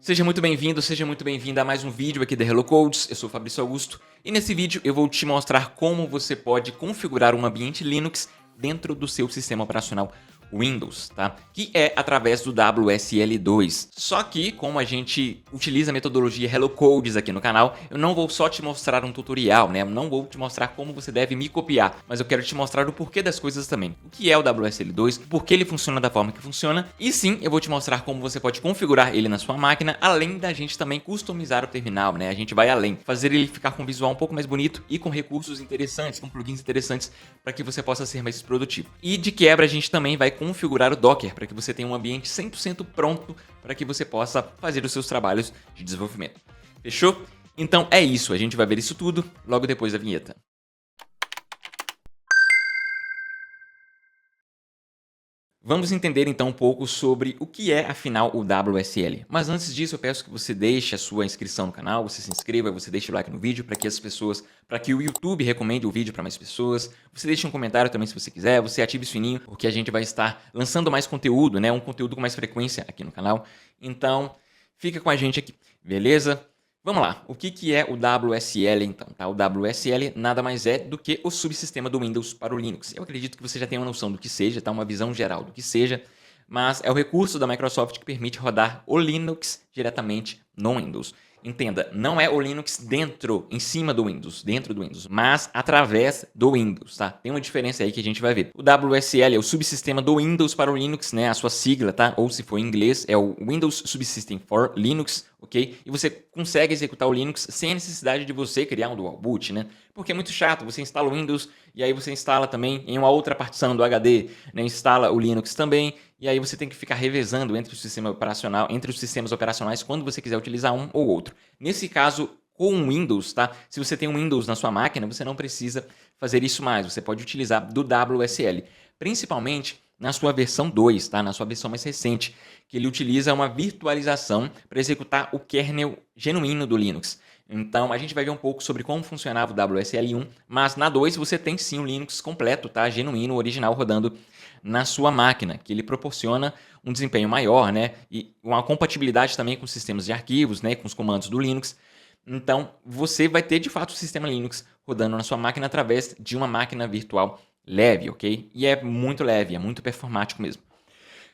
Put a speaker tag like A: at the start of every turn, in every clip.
A: Seja muito bem-vindo, seja muito bem-vinda a mais um vídeo aqui da Hello Codes. Eu sou o Fabrício Augusto e nesse vídeo eu vou te mostrar como você pode configurar um ambiente Linux dentro do seu sistema operacional Windows, tá? Que é através do WSL2. Só que, como a gente utiliza a metodologia Hello Codes aqui no canal, eu não vou só te mostrar um tutorial, né? Eu não vou te mostrar como você deve me copiar, mas eu quero te mostrar o porquê das coisas também. O que é o WSL2, por que ele funciona da forma que funciona, e sim, eu vou te mostrar como você pode configurar ele na sua máquina, além da gente também customizar o terminal, né? A gente vai além, fazer ele ficar com um visual um pouco mais bonito e com recursos interessantes, com plugins interessantes, para que você possa ser mais produtivo. E de quebra a gente também vai configurar o Docker para que você tenha um ambiente 100% pronto para que você possa fazer os seus trabalhos de desenvolvimento. Fechou? Então é isso, a gente vai ver isso tudo logo depois da vinheta. Vamos entender então um pouco sobre o que é afinal o WSL. Mas antes disso eu peço que você deixe a sua inscrição no canal, você se inscreva, você deixe o like no vídeo para que o YouTube recomende o vídeo para mais pessoas. Você deixe um comentário também se você quiser, você ative o sininho, porque a gente vai estar lançando mais conteúdo, né? Um conteúdo com mais frequência aqui no canal. Então, fica com a gente aqui, beleza? Vamos lá, o que é o WSL então? Tá? O WSL nada mais é do que o subsistema do Windows para o Linux. Eu acredito que você já tenha uma noção do que seja, tá? Uma visão geral do que seja, mas é o recurso da Microsoft que permite rodar o Linux diretamente no Windows. Entenda, não é o Linux em cima do Windows, dentro do Windows, mas através do Windows, tá? Tem uma diferença aí que a gente vai ver. O WSL é o subsistema do Windows para o Linux, né? A sua sigla, tá? Ou se for em inglês, é o Windows Subsystem for Linux, ok? E você consegue executar o Linux sem a necessidade de você criar um dual boot, né? Porque é muito chato, você instala o Windows e aí você instala também em uma outra partição do HD, né? Instala o Linux também, e aí você tem que ficar revezando entre os sistemas operacionais quando você quiser utilizar um ou outro. Nesse caso, com o Windows, tá? Se você tem um Windows na sua máquina, você não precisa fazer isso mais, você pode utilizar do WSL, principalmente na sua versão 2, tá? Na sua versão mais recente, que ele utiliza uma virtualização para executar o kernel genuíno do Linux. Então, a gente vai ver um pouco sobre como funcionava o WSL1, mas na 2 você tem sim o Linux completo, tá? Genuíno, original, rodando na sua máquina, que ele proporciona um desempenho maior, né? E uma compatibilidade também com sistemas de arquivos, né? Com os comandos do Linux. Então, você vai ter de fato o sistema Linux rodando na sua máquina através de uma máquina virtual leve, ok? E é muito leve, é muito performático mesmo.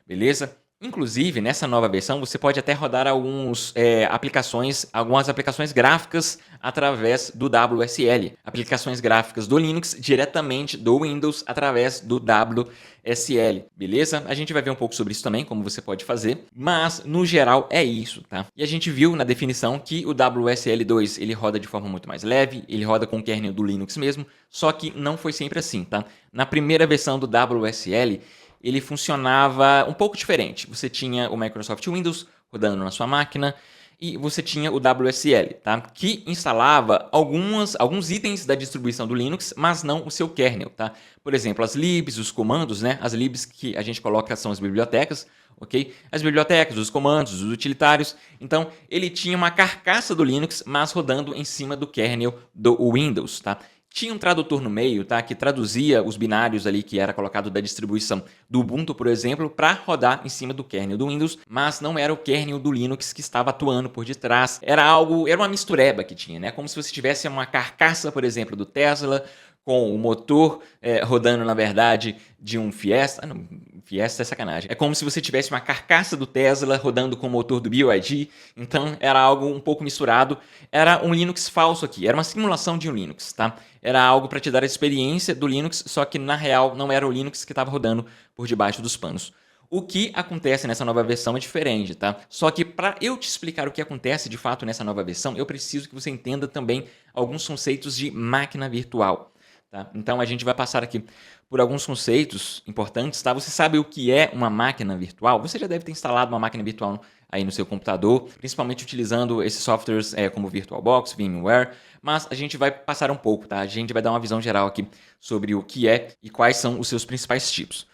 A: Beleza? Inclusive, nessa nova versão, você pode até rodar algumas aplicações gráficas através do WSL. Aplicações gráficas do Linux diretamente do Windows através do WSL. Beleza? A gente vai ver um pouco sobre isso também, como você pode fazer. Mas, no geral, é isso, tá? E a gente viu na definição que o WSL2 ele roda de forma muito mais leve, ele roda com o kernel do Linux mesmo, só que não foi sempre assim, tá? Na primeira versão do WSL, ele funcionava um pouco diferente. Você tinha o Microsoft Windows rodando na sua máquina e você tinha o WSL, tá? Que instalava alguns itens da distribuição do Linux, mas não o seu kernel, tá? Por exemplo, as libs, os comandos, né? As libs que a gente coloca são as bibliotecas, ok? As bibliotecas, os comandos, os utilitários. Então, ele tinha uma carcaça do Linux, mas rodando em cima do kernel do Windows, tá? Tinha um tradutor no meio, tá, que traduzia os binários ali que era colocado da distribuição do Ubuntu, por exemplo, para rodar em cima do kernel do Windows, mas não era o kernel do Linux que estava atuando por detrás. Era uma mistureba que tinha, né? Como se você tivesse uma carcaça, por exemplo, do Tesla, com o motor rodando, na verdade, de um Fiesta. Não, Fiesta é sacanagem. É como se você tivesse uma carcaça do Tesla rodando com o motor do BYD. Então, era algo um pouco misturado. Era um Linux falso aqui. Era uma simulação de um Linux, tá? Era algo para te dar a experiência do Linux, só que, na real, não era o Linux que estava rodando por debaixo dos panos. O que acontece nessa nova versão é diferente, tá? Só que para eu te explicar o que acontece de fato nessa nova versão, eu preciso que você entenda também alguns conceitos de máquina virtual. Tá? Então a gente vai passar aqui por alguns conceitos importantes, tá? Você sabe o que é uma máquina virtual? Você já deve ter instalado uma máquina virtual aí no seu computador, principalmente utilizando esses softwares como VirtualBox, VMware, mas a gente vai passar um pouco, tá? A gente vai dar uma visão geral aqui sobre o que é e quais são os seus principais tipos.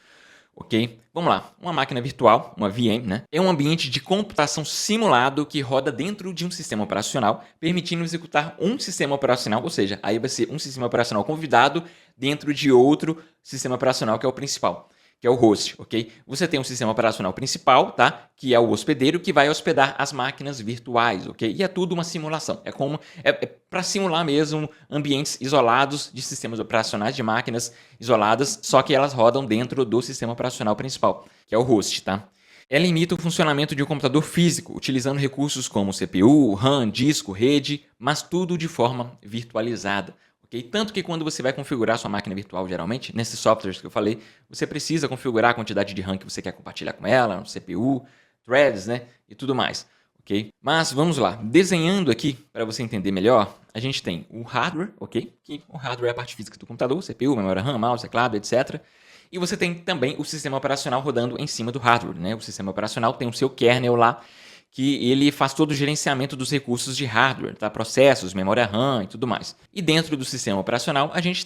A: Ok? Vamos lá. Uma máquina virtual, uma VM, né? É um ambiente de computação simulado que roda dentro de um sistema operacional, permitindo executar um sistema operacional, ou seja, aí vai ser um sistema operacional convidado dentro de outro sistema operacional que é o principal. que é o host, ok? Você tem um sistema operacional principal, tá? Que é o hospedeiro, que vai hospedar as máquinas virtuais, ok? E é tudo uma simulação. É para simular mesmo ambientes isolados de sistemas operacionais de máquinas isoladas, só que elas rodam dentro do sistema operacional principal, que é o host, tá? Ela imita o funcionamento de um computador físico, utilizando recursos como CPU, RAM, disco, rede, mas tudo de forma virtualizada. Okay? Tanto que quando você vai configurar sua máquina virtual, geralmente, nesses softwares que eu falei, você precisa configurar a quantidade de RAM que você quer compartilhar com ela, no CPU, threads, né, e tudo mais. Okay? Mas vamos lá, desenhando aqui, para você entender melhor, a gente tem o hardware, ok? Que o hardware é a parte física do computador, CPU, memória RAM, mouse, teclado, etc. E você tem também o sistema operacional rodando em cima do hardware, né? O sistema operacional tem o seu kernel lá, que ele faz todo o gerenciamento dos recursos de hardware, tá? Processos, memória RAM e tudo mais. E dentro do sistema operacional a gente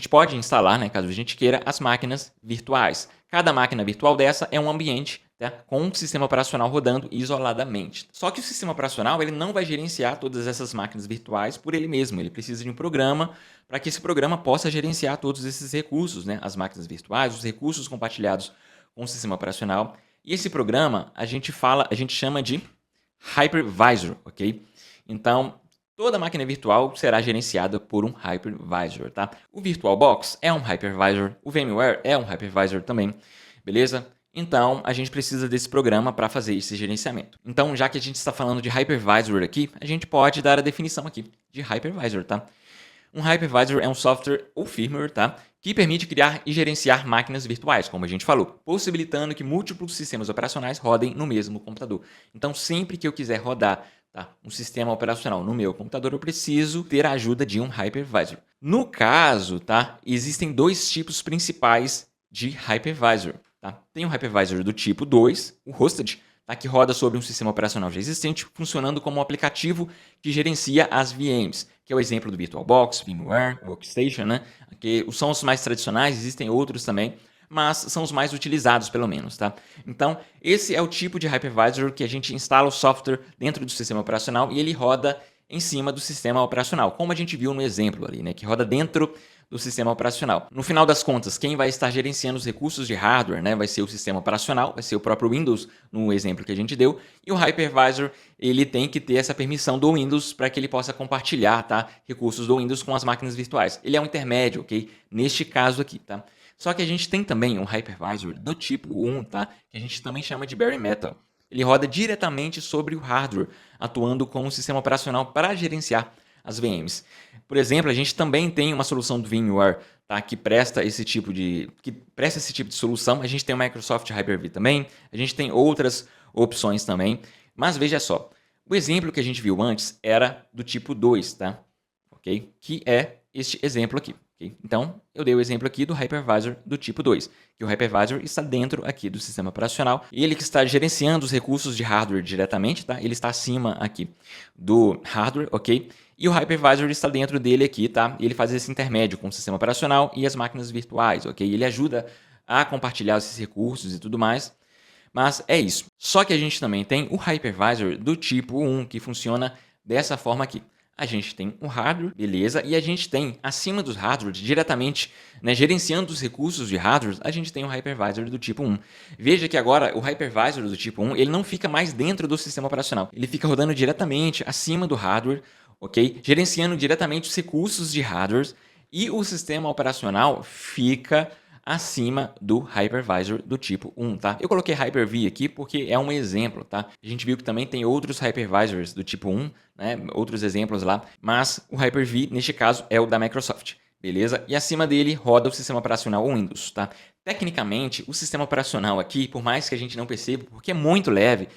A: pode instalar, né, caso a gente queira, as máquinas virtuais. Cada máquina virtual dessa é um ambiente, tá, com um sistema operacional rodando isoladamente. Só que o sistema operacional ele não vai gerenciar todas essas máquinas virtuais por ele mesmo. Ele precisa de um programa para que esse programa possa gerenciar todos esses recursos, né, as máquinas virtuais, os recursos compartilhados com o sistema operacional. E esse programa a gente chama de hypervisor, ok? Então, toda máquina virtual será gerenciada por um hypervisor, tá? O VirtualBox é um hypervisor, o VMware é um hypervisor também, beleza? Então, a gente precisa desse programa para fazer esse gerenciamento. Então, já que a gente está falando de hypervisor aqui, a gente pode dar a definição aqui de hypervisor, tá? Um hypervisor é um software ou firmware, tá, que permite criar e gerenciar máquinas virtuais, como a gente falou, possibilitando que múltiplos sistemas operacionais rodem no mesmo computador. Então, sempre que eu quiser rodar, tá, um sistema operacional no meu computador, eu preciso ter a ajuda de um hypervisor. No caso, tá, existem dois tipos principais de hypervisor. Tá? Tem o hypervisor do tipo 2, o hosted, tá, que roda sobre um sistema operacional já existente, funcionando como um aplicativo que gerencia as VMs, que é o exemplo do VirtualBox, VMware, Workstation, né? Que são os mais tradicionais, existem outros também, mas são os mais utilizados pelo menos, tá? Então, esse é o tipo de hypervisor que a gente instala o software dentro do sistema operacional e ele roda em cima do sistema operacional, como a gente viu no exemplo ali, né? Que roda dentro do sistema operacional. No final das contas, quem vai estar gerenciando os recursos de hardware, né, vai ser o sistema operacional, vai ser o próprio Windows, no exemplo que a gente deu, e o hypervisor, ele tem que ter essa permissão do Windows para que ele possa compartilhar, tá, recursos do Windows com as máquinas virtuais. Ele é um intermédio, ok? Neste caso aqui, tá? Só que a gente tem também um hypervisor do tipo 1, tá? Que a gente também chama de bare metal. Ele roda diretamente sobre o hardware, atuando como um sistema operacional para gerenciar as VMs. Por exemplo, a gente também tem uma solução do VMware, tá, que presta esse tipo de solução. A gente tem o Microsoft Hyper-V também, a gente tem outras opções também. Mas veja só, o exemplo que a gente viu antes era do tipo 2, tá? Ok? Que é este exemplo aqui. Okay? Então, eu dei o exemplo aqui do hypervisor do tipo 2, que o hypervisor está dentro aqui do sistema operacional e ele que está gerenciando os recursos de hardware diretamente, tá? Ele está acima aqui do hardware, ok? E o hypervisor está dentro dele aqui, tá? E ele faz esse intermédio com o sistema operacional e as máquinas virtuais, ok? Ele ajuda a compartilhar esses recursos e tudo mais. Mas é isso. Só que a gente também tem o hypervisor do tipo 1, que funciona dessa forma aqui. A gente tem o hardware, beleza, e a gente tem, acima dos hardwares, diretamente, né, gerenciando os recursos de hardware, a gente tem o hypervisor do tipo 1. Veja que agora o hypervisor do tipo 1, ele não fica mais dentro do sistema operacional. Ele fica rodando diretamente acima do hardware, ok? Gerenciando diretamente os recursos de hardware e o sistema operacional fica acima do hypervisor do tipo 1, tá? Eu coloquei Hyper-V aqui porque é um exemplo, tá? A gente viu que também tem outros hypervisors do tipo 1, né? Outros exemplos lá, mas o Hyper-V, neste caso, é o da Microsoft, beleza? E acima dele roda o sistema operacional Windows, tá? Tecnicamente, o sistema operacional aqui, por mais que a gente não perceba, porque é muito leve,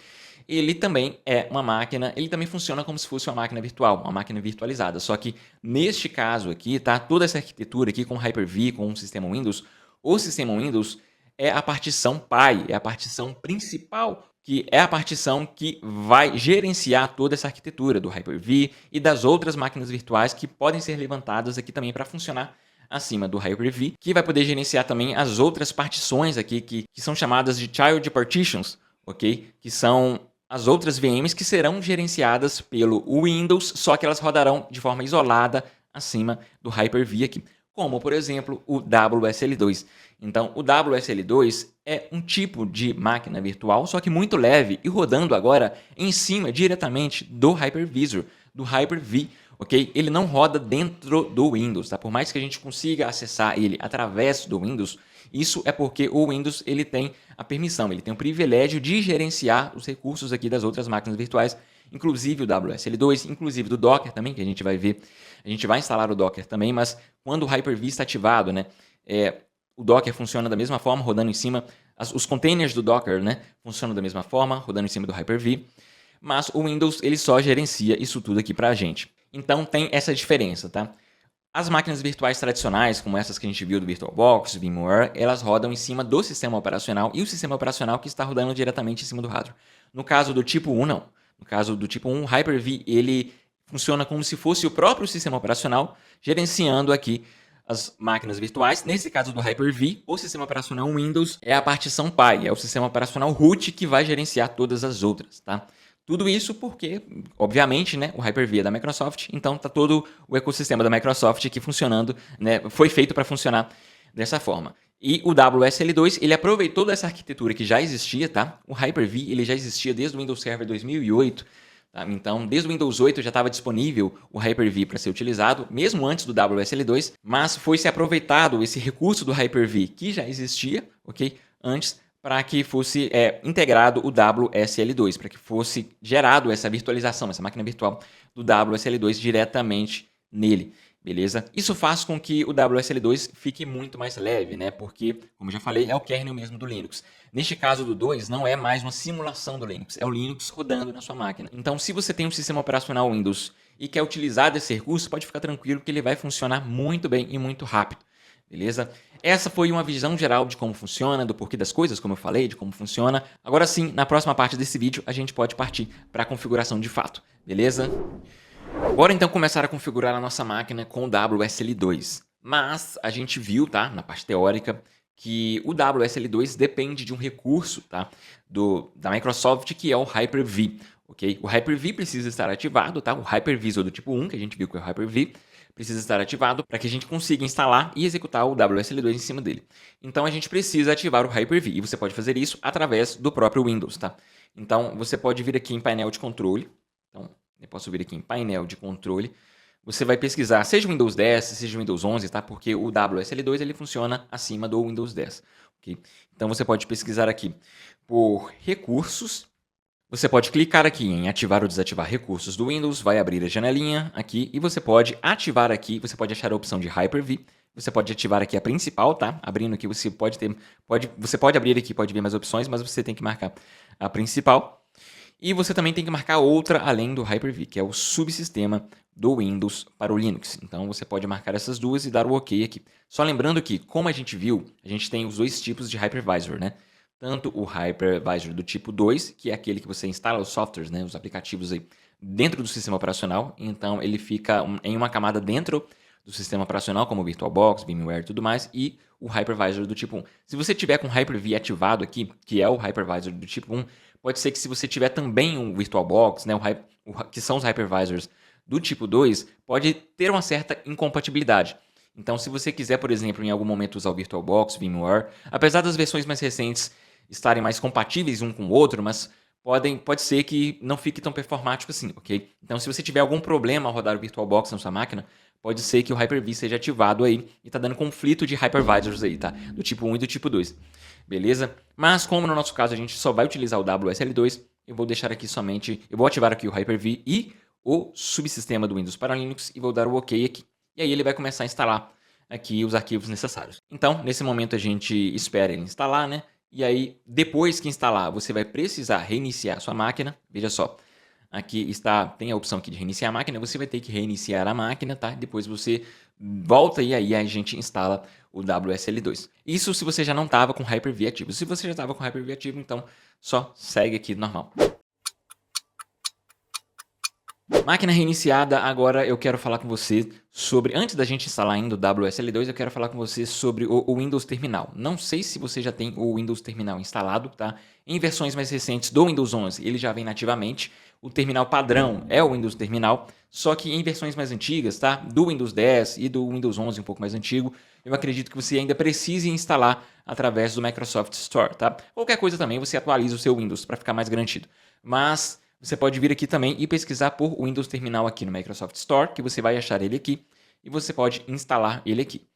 A: ele também é uma máquina, ele também funciona como se fosse uma máquina virtual, uma máquina virtualizada. Só que neste caso aqui, tá? Toda essa arquitetura aqui com Hyper-V, com o sistema Windows, o sistema Windows é a partição pai, é a partição principal, que é a partição que vai gerenciar toda essa arquitetura do Hyper-V e das outras máquinas virtuais que podem ser levantadas aqui também para funcionar acima do Hyper-V, que vai poder gerenciar também as outras partições aqui que são chamadas de Child Partitions, ok? Que são as outras VMs que serão gerenciadas pelo Windows, só que elas rodarão de forma isolada acima do Hyper-V aqui, como, por exemplo, o WSL2. Então, o WSL2 é um tipo de máquina virtual, só que muito leve e rodando agora em cima diretamente do Hypervisor, do Hyper-V, ok? Ele não roda dentro do Windows, tá? Por mais que a gente consiga acessar ele através do Windows, isso é porque o Windows ele tem a permissão, ele tem o privilégio de gerenciar os recursos aqui das outras máquinas virtuais, inclusive o WSL2, inclusive do Docker também, que a gente vai ver. A gente vai instalar o Docker também, mas quando o Hyper-V está ativado, né? O Docker funciona da mesma forma, rodando em cima. Os containers do Docker, né, funcionam da mesma forma, rodando em cima do Hyper-V. Mas o Windows ele só gerencia isso tudo aqui pra gente. Então tem essa diferença, tá? As máquinas virtuais tradicionais, como essas que a gente viu do VirtualBox, VMware, elas rodam em cima do sistema operacional e o sistema operacional que está rodando diretamente em cima do hardware. No caso do tipo 1, não. No caso do tipo 1, o Hyper-V ele funciona como se fosse o próprio sistema operacional gerenciando aqui as máquinas virtuais. Nesse caso do Hyper-V, o sistema operacional Windows é a partição pai, é o sistema operacional root que vai gerenciar todas as outras, tá? Tudo isso porque, obviamente, né, o Hyper-V é da Microsoft, então tá todo o ecossistema da Microsoft aqui funcionando, né, foi feito para funcionar dessa forma. E o WSL2, ele aproveitou dessa arquitetura que já existia, tá? O Hyper-V, ele já existia desde o Windows Server 2008, tá? Então, desde o Windows 8 já estava disponível o Hyper-V para ser utilizado, mesmo antes do WSL2, mas foi se aproveitado esse recurso do Hyper-V que já existia, ok? Antes, para que fosse integrado o WSL2, para que fosse gerado essa virtualização, essa máquina virtual do WSL2 diretamente nele, beleza? Isso faz com que o WSL2 fique muito mais leve, né? Porque, como eu já falei, é o kernel mesmo do Linux. Neste caso do 2, não é mais uma simulação do Linux, é o Linux rodando na sua máquina. Então, se você tem um sistema operacional Windows e quer utilizar desse recurso, pode ficar tranquilo que ele vai funcionar muito bem e muito rápido. Beleza? Essa foi uma visão geral de como funciona, do porquê das coisas, como eu falei, de como funciona. Agora sim, na próxima parte desse vídeo, a gente pode partir para a configuração de fato, beleza? Bora então começar a configurar a nossa máquina com o WSL2. Mas a gente viu, tá, na parte teórica, que o WSL2 depende de um recurso, tá, da Microsoft, que é o Hyper-V, ok? O Hyper-V precisa estar ativado, tá? O Hypervisor do tipo 1, que a gente viu que é o Hyper-V, precisa estar ativado para que a gente consiga instalar e executar o WSL2 em cima dele. Então a gente precisa ativar o Hyper-V e você pode fazer isso através do próprio Windows, tá? Então você pode vir aqui em painel de controle. Então eu posso vir aqui em painel de controle. Você vai pesquisar, seja o Windows 10, seja o Windows 11, tá? Porque o WSL2 ele funciona acima do Windows 10, ok? Então você pode pesquisar aqui por recursos. Você pode clicar aqui em ativar ou desativar recursos do Windows, vai abrir a janelinha aqui e você pode ativar aqui, você pode achar a opção de Hyper-V, você pode ativar aqui a principal, tá? Abrindo aqui você você pode abrir aqui, pode ver mais opções, mas você tem que marcar a principal. E você também tem que marcar outra além do Hyper-V, que é o subsistema do Windows para o Linux. Então você pode marcar essas duas e dar o OK aqui. Só lembrando que, como a gente viu, a gente tem os dois tipos de Hypervisor, né? Tanto o Hypervisor do tipo 2, que é aquele que você instala os softwares, né, os aplicativos aí, dentro do sistema operacional. Então ele fica em uma camada dentro do sistema operacional, como o VirtualBox, VMware e tudo mais, e o Hypervisor do tipo 1. Se você tiver com o Hyper-V ativado aqui, que é o Hypervisor do tipo 1, pode ser que se você tiver também um VirtualBox, né, que são os Hypervisors do tipo 2, pode ter uma certa incompatibilidade. Então, se você quiser, por exemplo, em algum momento usar o VirtualBox, VMware, apesar das versões mais recentes estarem mais compatíveis um com o outro, mas pode ser que não fique tão performático assim, ok? Então, se você tiver algum problema ao rodar o VirtualBox na sua máquina, pode ser que o Hyper-V seja ativado aí e tá dando conflito de hypervisors aí, tá? Do tipo 1 e do tipo 2, beleza? Mas como no nosso caso a gente só vai utilizar o WSL2, eu vou deixar aqui somente, eu vou ativar aqui o Hyper-V e o subsistema do Windows para Linux e vou dar o OK aqui. E aí ele vai começar a instalar aqui os arquivos necessários. Então, nesse momento a gente espera ele instalar, né? E aí, depois que instalar, você vai precisar reiniciar a sua máquina. Veja só, aqui tem a opção aqui de reiniciar a máquina. Você vai ter que reiniciar a máquina, tá? Depois você volta e aí a gente instala o WSL2. Isso se você já não estava com o Hyper-V ativo. Se você já estava com o Hyper-V ativo, então só segue aqui normal. Máquina reiniciada, agora eu quero falar com você sobre, antes da gente instalar ainda o WSL2, eu quero falar com você sobre o Windows Terminal. Não sei se você já tem o Windows Terminal instalado, tá? Em versões mais recentes do Windows 11, ele já vem nativamente o terminal padrão é o Windows Terminal, só que em versões mais antigas, tá? Do Windows 10 e do Windows 11 um pouco mais antigo, eu acredito que você ainda precise instalar através do Microsoft Store, tá? Qualquer coisa também, você atualiza o seu Windows para ficar mais garantido. Mas você pode vir aqui também e pesquisar por Windows Terminal aqui no Microsoft Store, que você vai achar ele aqui e você pode instalar ele aqui.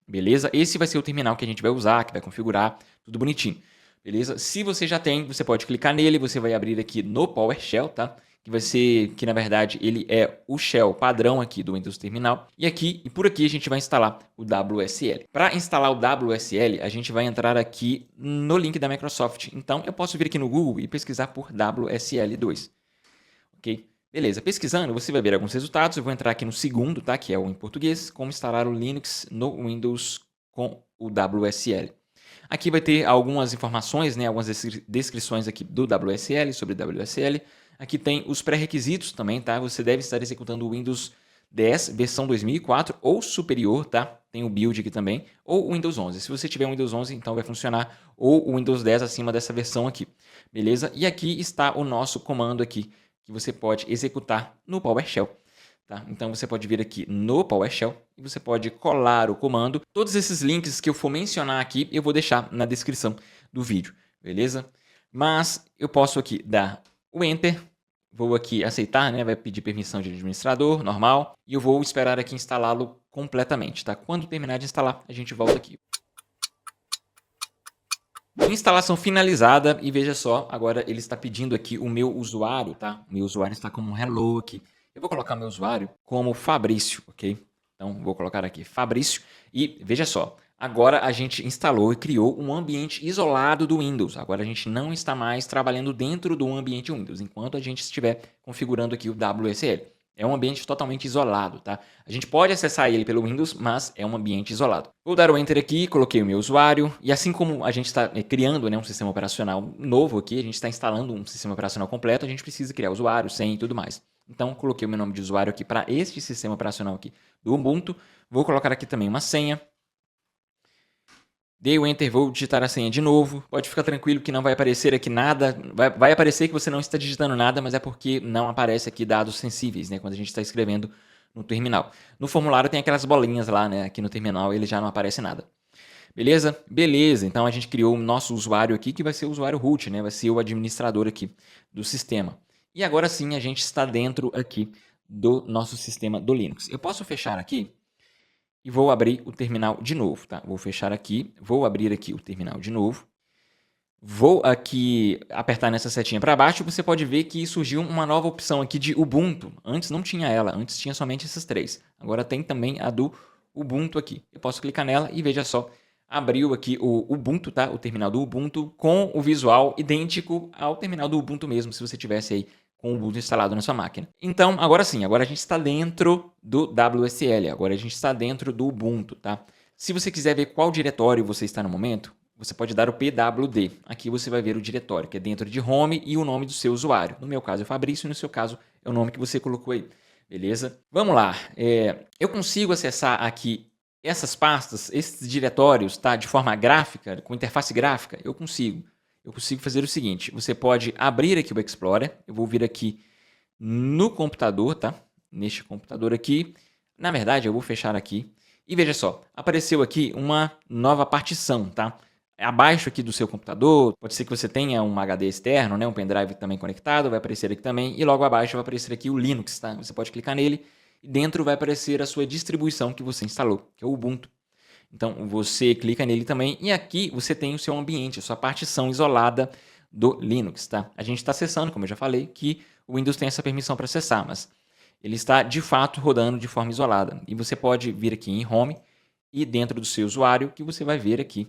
A: Beleza? Esse vai ser o terminal que a gente vai usar, que vai configurar, tudo bonitinho. Beleza? Se você já tem, você pode clicar nele, você vai abrir aqui no PowerShell, tá? Que vai ser, que na verdade ele é o shell padrão aqui do Windows Terminal. E por aqui a gente vai instalar o WSL. Para instalar o WSL, a gente vai entrar aqui no link da Microsoft. Então eu posso vir aqui no Google e pesquisar por WSL2. Ok? Beleza, pesquisando, você vai ver alguns resultados. Eu vou entrar aqui no segundo, tá? Que é o em português, como instalar o Linux no Windows com o WSL. Aqui vai ter algumas informações, né? Algumas descrições aqui do WSL, sobre o WSL. Aqui tem os pré-requisitos também, tá? Você deve estar executando o Windows 10 versão 2004 ou superior, tá? Tem o build aqui também, ou o Windows 11. Se você tiver o Windows 11, então vai funcionar, ou o Windows 10 acima dessa versão aqui, beleza? E aqui está o nosso comando aqui, que você pode executar no PowerShell. Tá? Então você pode vir aqui no PowerShell e você pode colar o comando. Todos esses links que eu for mencionar aqui, eu vou deixar na descrição do vídeo, beleza? Mas eu posso aqui dar o Enter, vou aqui aceitar, né? Vai pedir permissão de administrador, normal, e eu vou esperar aqui instalá-lo completamente, tá? Quando terminar de instalar, a gente volta aqui. Instalação finalizada e veja só, agora ele está pedindo aqui o meu usuário, tá? O meu usuário está como um hello aqui. Eu vou colocar meu usuário como Fabrício, ok? Então vou colocar aqui Fabrício e veja só, agora a gente instalou e criou um ambiente isolado do Windows. Agora a gente não está mais trabalhando dentro do ambiente Windows, enquanto a gente estiver configurando aqui o WSL. É um ambiente totalmente isolado, tá? A gente pode acessar ele pelo Windows, mas é um ambiente isolado. Vou dar o Enter aqui, coloquei o meu usuário, e assim como a gente está criando, né, um sistema operacional novo aqui, a gente está instalando um sistema operacional completo, a gente precisa criar usuário, senha e tudo mais. Então, coloquei o meu nome de usuário aqui para este sistema operacional aqui do Ubuntu. Vou colocar aqui também uma senha. Dei o Enter, vou digitar a senha de novo. Pode ficar tranquilo que não vai aparecer aqui nada. Vai aparecer que você não está digitando nada, mas é porque não aparece aqui dados sensíveis, né? Quando a gente está escrevendo no terminal. No formulário tem aquelas bolinhas lá, né? Aqui no terminal ele já não aparece nada. Beleza? Beleza. Então a gente criou o nosso usuário aqui, que vai ser o usuário root, né? Vai ser o administrador aqui do sistema. E agora sim a gente está dentro aqui do nosso sistema do Linux. Eu posso fechar aqui e vou abrir o terminal de novo, tá? Vou fechar aqui, vou abrir aqui o terminal de novo. Vou aqui apertar nessa setinha para baixo, você pode ver que surgiu uma nova opção aqui de Ubuntu. Antes não tinha ela, antes tinha somente essas três. Agora tem também a do Ubuntu aqui. Eu posso clicar nela e veja só, abriu aqui o Ubuntu, tá? O terminal do Ubuntu com o visual idêntico ao terminal do Ubuntu mesmo, se você tivesse aí com o Ubuntu instalado na sua máquina. Então, agora sim, agora a gente está dentro do WSL, agora a gente está dentro do Ubuntu, tá? Se você quiser ver qual diretório você está no momento, você pode dar o pwd. Aqui você vai ver o diretório, que é dentro de home e o nome do seu usuário. No meu caso é Fabrício e no seu caso é o nome que você colocou aí, beleza? Vamos lá, eu consigo acessar aqui essas pastas, esses diretórios, tá? De forma gráfica, com interface gráfica, eu consigo. Eu consigo fazer o seguinte, você pode abrir aqui o Explorer, eu vou vir aqui no computador, tá? Neste computador aqui, na verdade eu vou fechar aqui, e veja só, apareceu aqui uma nova partição, tá? Abaixo aqui do seu computador, pode ser que você tenha um HD externo, né? Um pendrive também conectado, vai aparecer aqui também, e logo abaixo vai aparecer aqui o Linux, tá? Você pode clicar nele, e dentro vai aparecer a sua distribuição que você instalou, que é o Ubuntu. Então, você clica nele também e aqui você tem o seu ambiente, a sua partição isolada do Linux, tá? A gente está acessando, como eu já falei, que o Windows tem essa permissão para acessar, mas ele está de fato rodando de forma isolada. E você pode vir aqui em Home e dentro do seu usuário que você vai ver aqui,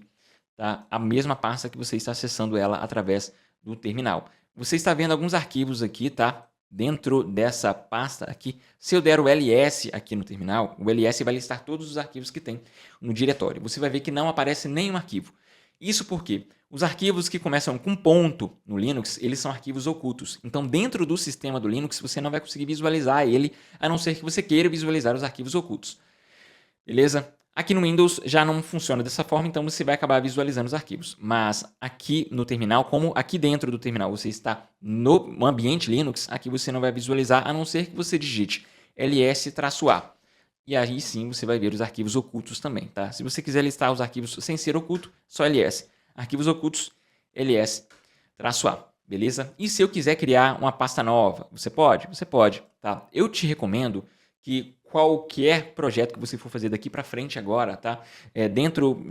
A: tá? A mesma pasta que você está acessando ela através do terminal. Você está vendo alguns arquivos aqui, tá? Dentro dessa pasta aqui, se eu der o ls aqui no terminal, o ls vai listar todos os arquivos que tem no diretório. Você vai ver que não aparece nenhum arquivo. Isso porque os arquivos que começam com ponto no Linux, eles são arquivos ocultos. Então, dentro do sistema do Linux, você não vai conseguir visualizar ele, a não ser que você queira visualizar os arquivos ocultos. Beleza? Aqui no Windows já não funciona dessa forma, então você vai acabar visualizando os arquivos. Mas aqui no terminal, como aqui dentro do terminal você está no ambiente Linux, aqui você não vai visualizar, a não ser que você digite ls-a. E aí sim você vai ver os arquivos ocultos também, tá? Se você quiser listar os arquivos sem ser oculto, só ls. Arquivos ocultos, ls-a, beleza? E se eu quiser criar uma pasta nova, você pode? Você pode, tá? Eu te recomendo que qualquer projeto que você for fazer daqui para frente agora, tá?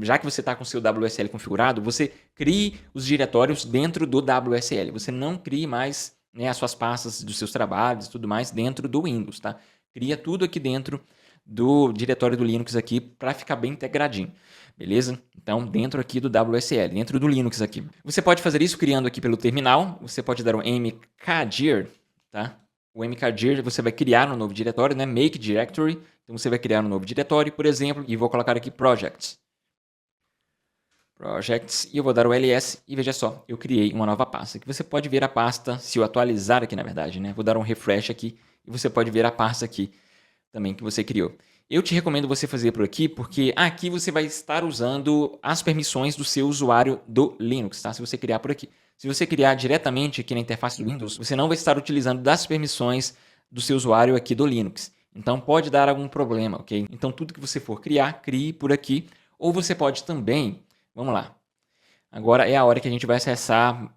A: Já que você está com o seu WSL configurado, você crie os diretórios dentro do WSL. Você não crie mais, né, as suas pastas dos seus trabalhos e tudo mais dentro do Windows, tá? Cria tudo aqui dentro do diretório do Linux aqui para ficar bem integradinho. Beleza? Então, dentro aqui do WSL, dentro do Linux aqui. Você pode fazer isso criando aqui pelo terminal. Você pode dar um mkdir, tá? O mkdir você vai criar um novo diretório, né? Make directory. Então você vai criar um novo diretório, por exemplo, e vou colocar aqui projects. Projects, e eu vou dar o ls, e veja só, eu criei uma nova pasta. Aqui você pode ver a pasta, se eu atualizar aqui na verdade, né? Vou dar um refresh aqui, e você pode ver a pasta aqui também que você criou. Eu te recomendo você fazer por aqui, porque aqui você vai estar usando as permissões do seu usuário do Linux, tá? Se você criar por aqui. Se você criar diretamente aqui na interface do Windows, você não vai estar utilizando das permissões do seu usuário aqui do Linux. Então pode dar algum problema, ok? Então tudo que você for criar, crie por aqui. Ou você pode também, vamos lá. Agora é a hora que a gente vai acessar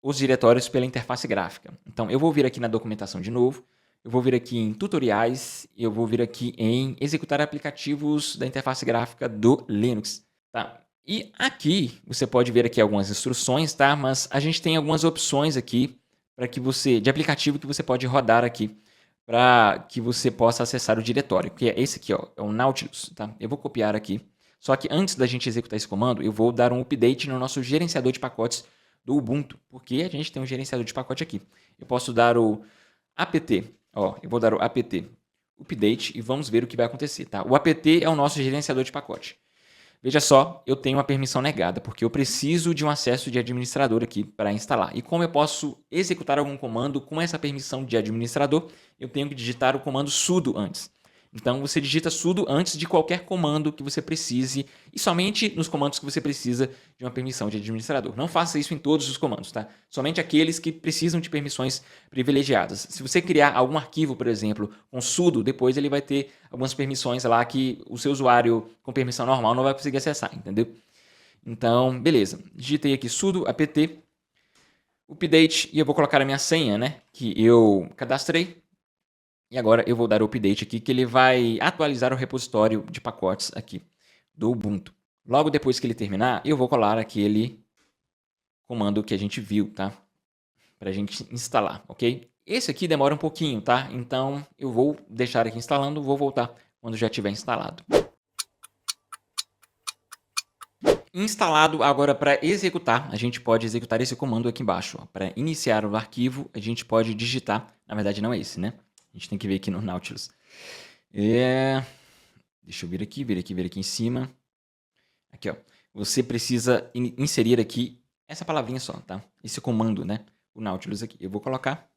A: os diretórios pela interface gráfica. Então eu vou vir aqui na documentação de novo. Eu vou vir aqui em tutoriais e eu vou vir aqui em executar aplicativos da interface gráfica do Linux, tá? E aqui você pode ver aqui algumas instruções, tá? Mas a gente tem algumas opções aqui para que você de aplicativo que você pode rodar aqui para que você possa acessar o diretório, que é esse aqui, ó, é o Nautilus, tá? Eu vou copiar aqui. Só que antes da gente executar esse comando, eu vou dar um update no nosso gerenciador de pacotes do Ubuntu, porque a gente tem um gerenciador de pacote aqui. Eu posso dar o apt, ó, eu vou dar o apt update e vamos ver o que vai acontecer, tá? O apt é o nosso gerenciador de pacote. Veja só, eu tenho uma permissão negada, porque eu preciso de um acesso de administrador aqui para instalar. E como eu posso executar algum comando com essa permissão de administrador, eu tenho que digitar o comando sudo antes. Então você digita sudo antes de qualquer comando que você precise e somente nos comandos que você precisa de uma permissão de administrador. Não faça isso em todos os comandos, tá? Somente aqueles que precisam de permissões privilegiadas. Se você criar algum arquivo, por exemplo, com sudo, depois ele vai ter algumas permissões lá que o seu usuário com permissão normal não vai conseguir acessar, entendeu? Então, beleza. Digitei aqui sudo apt update e eu vou colocar a minha senha, né? Que eu cadastrei. E agora eu vou dar o update aqui, que ele vai atualizar o repositório de pacotes aqui do Ubuntu. Logo depois que ele terminar, eu vou colar aquele comando que a gente viu, tá? Para a gente instalar, ok? Esse aqui demora um pouquinho, tá? Então eu vou deixar aqui instalando, vou voltar quando já tiver instalado. Instalado, agora para executar, a gente pode executar esse comando aqui embaixo. Para iniciar o arquivo, a gente pode digitar, na verdade não é esse, né? A gente tem que ver aqui no Nautilus. Deixa eu vir aqui em cima. Aqui, ó. Você precisa inserir aqui essa palavrinha só, tá? Esse comando, né? O Nautilus aqui. Eu vou colocar.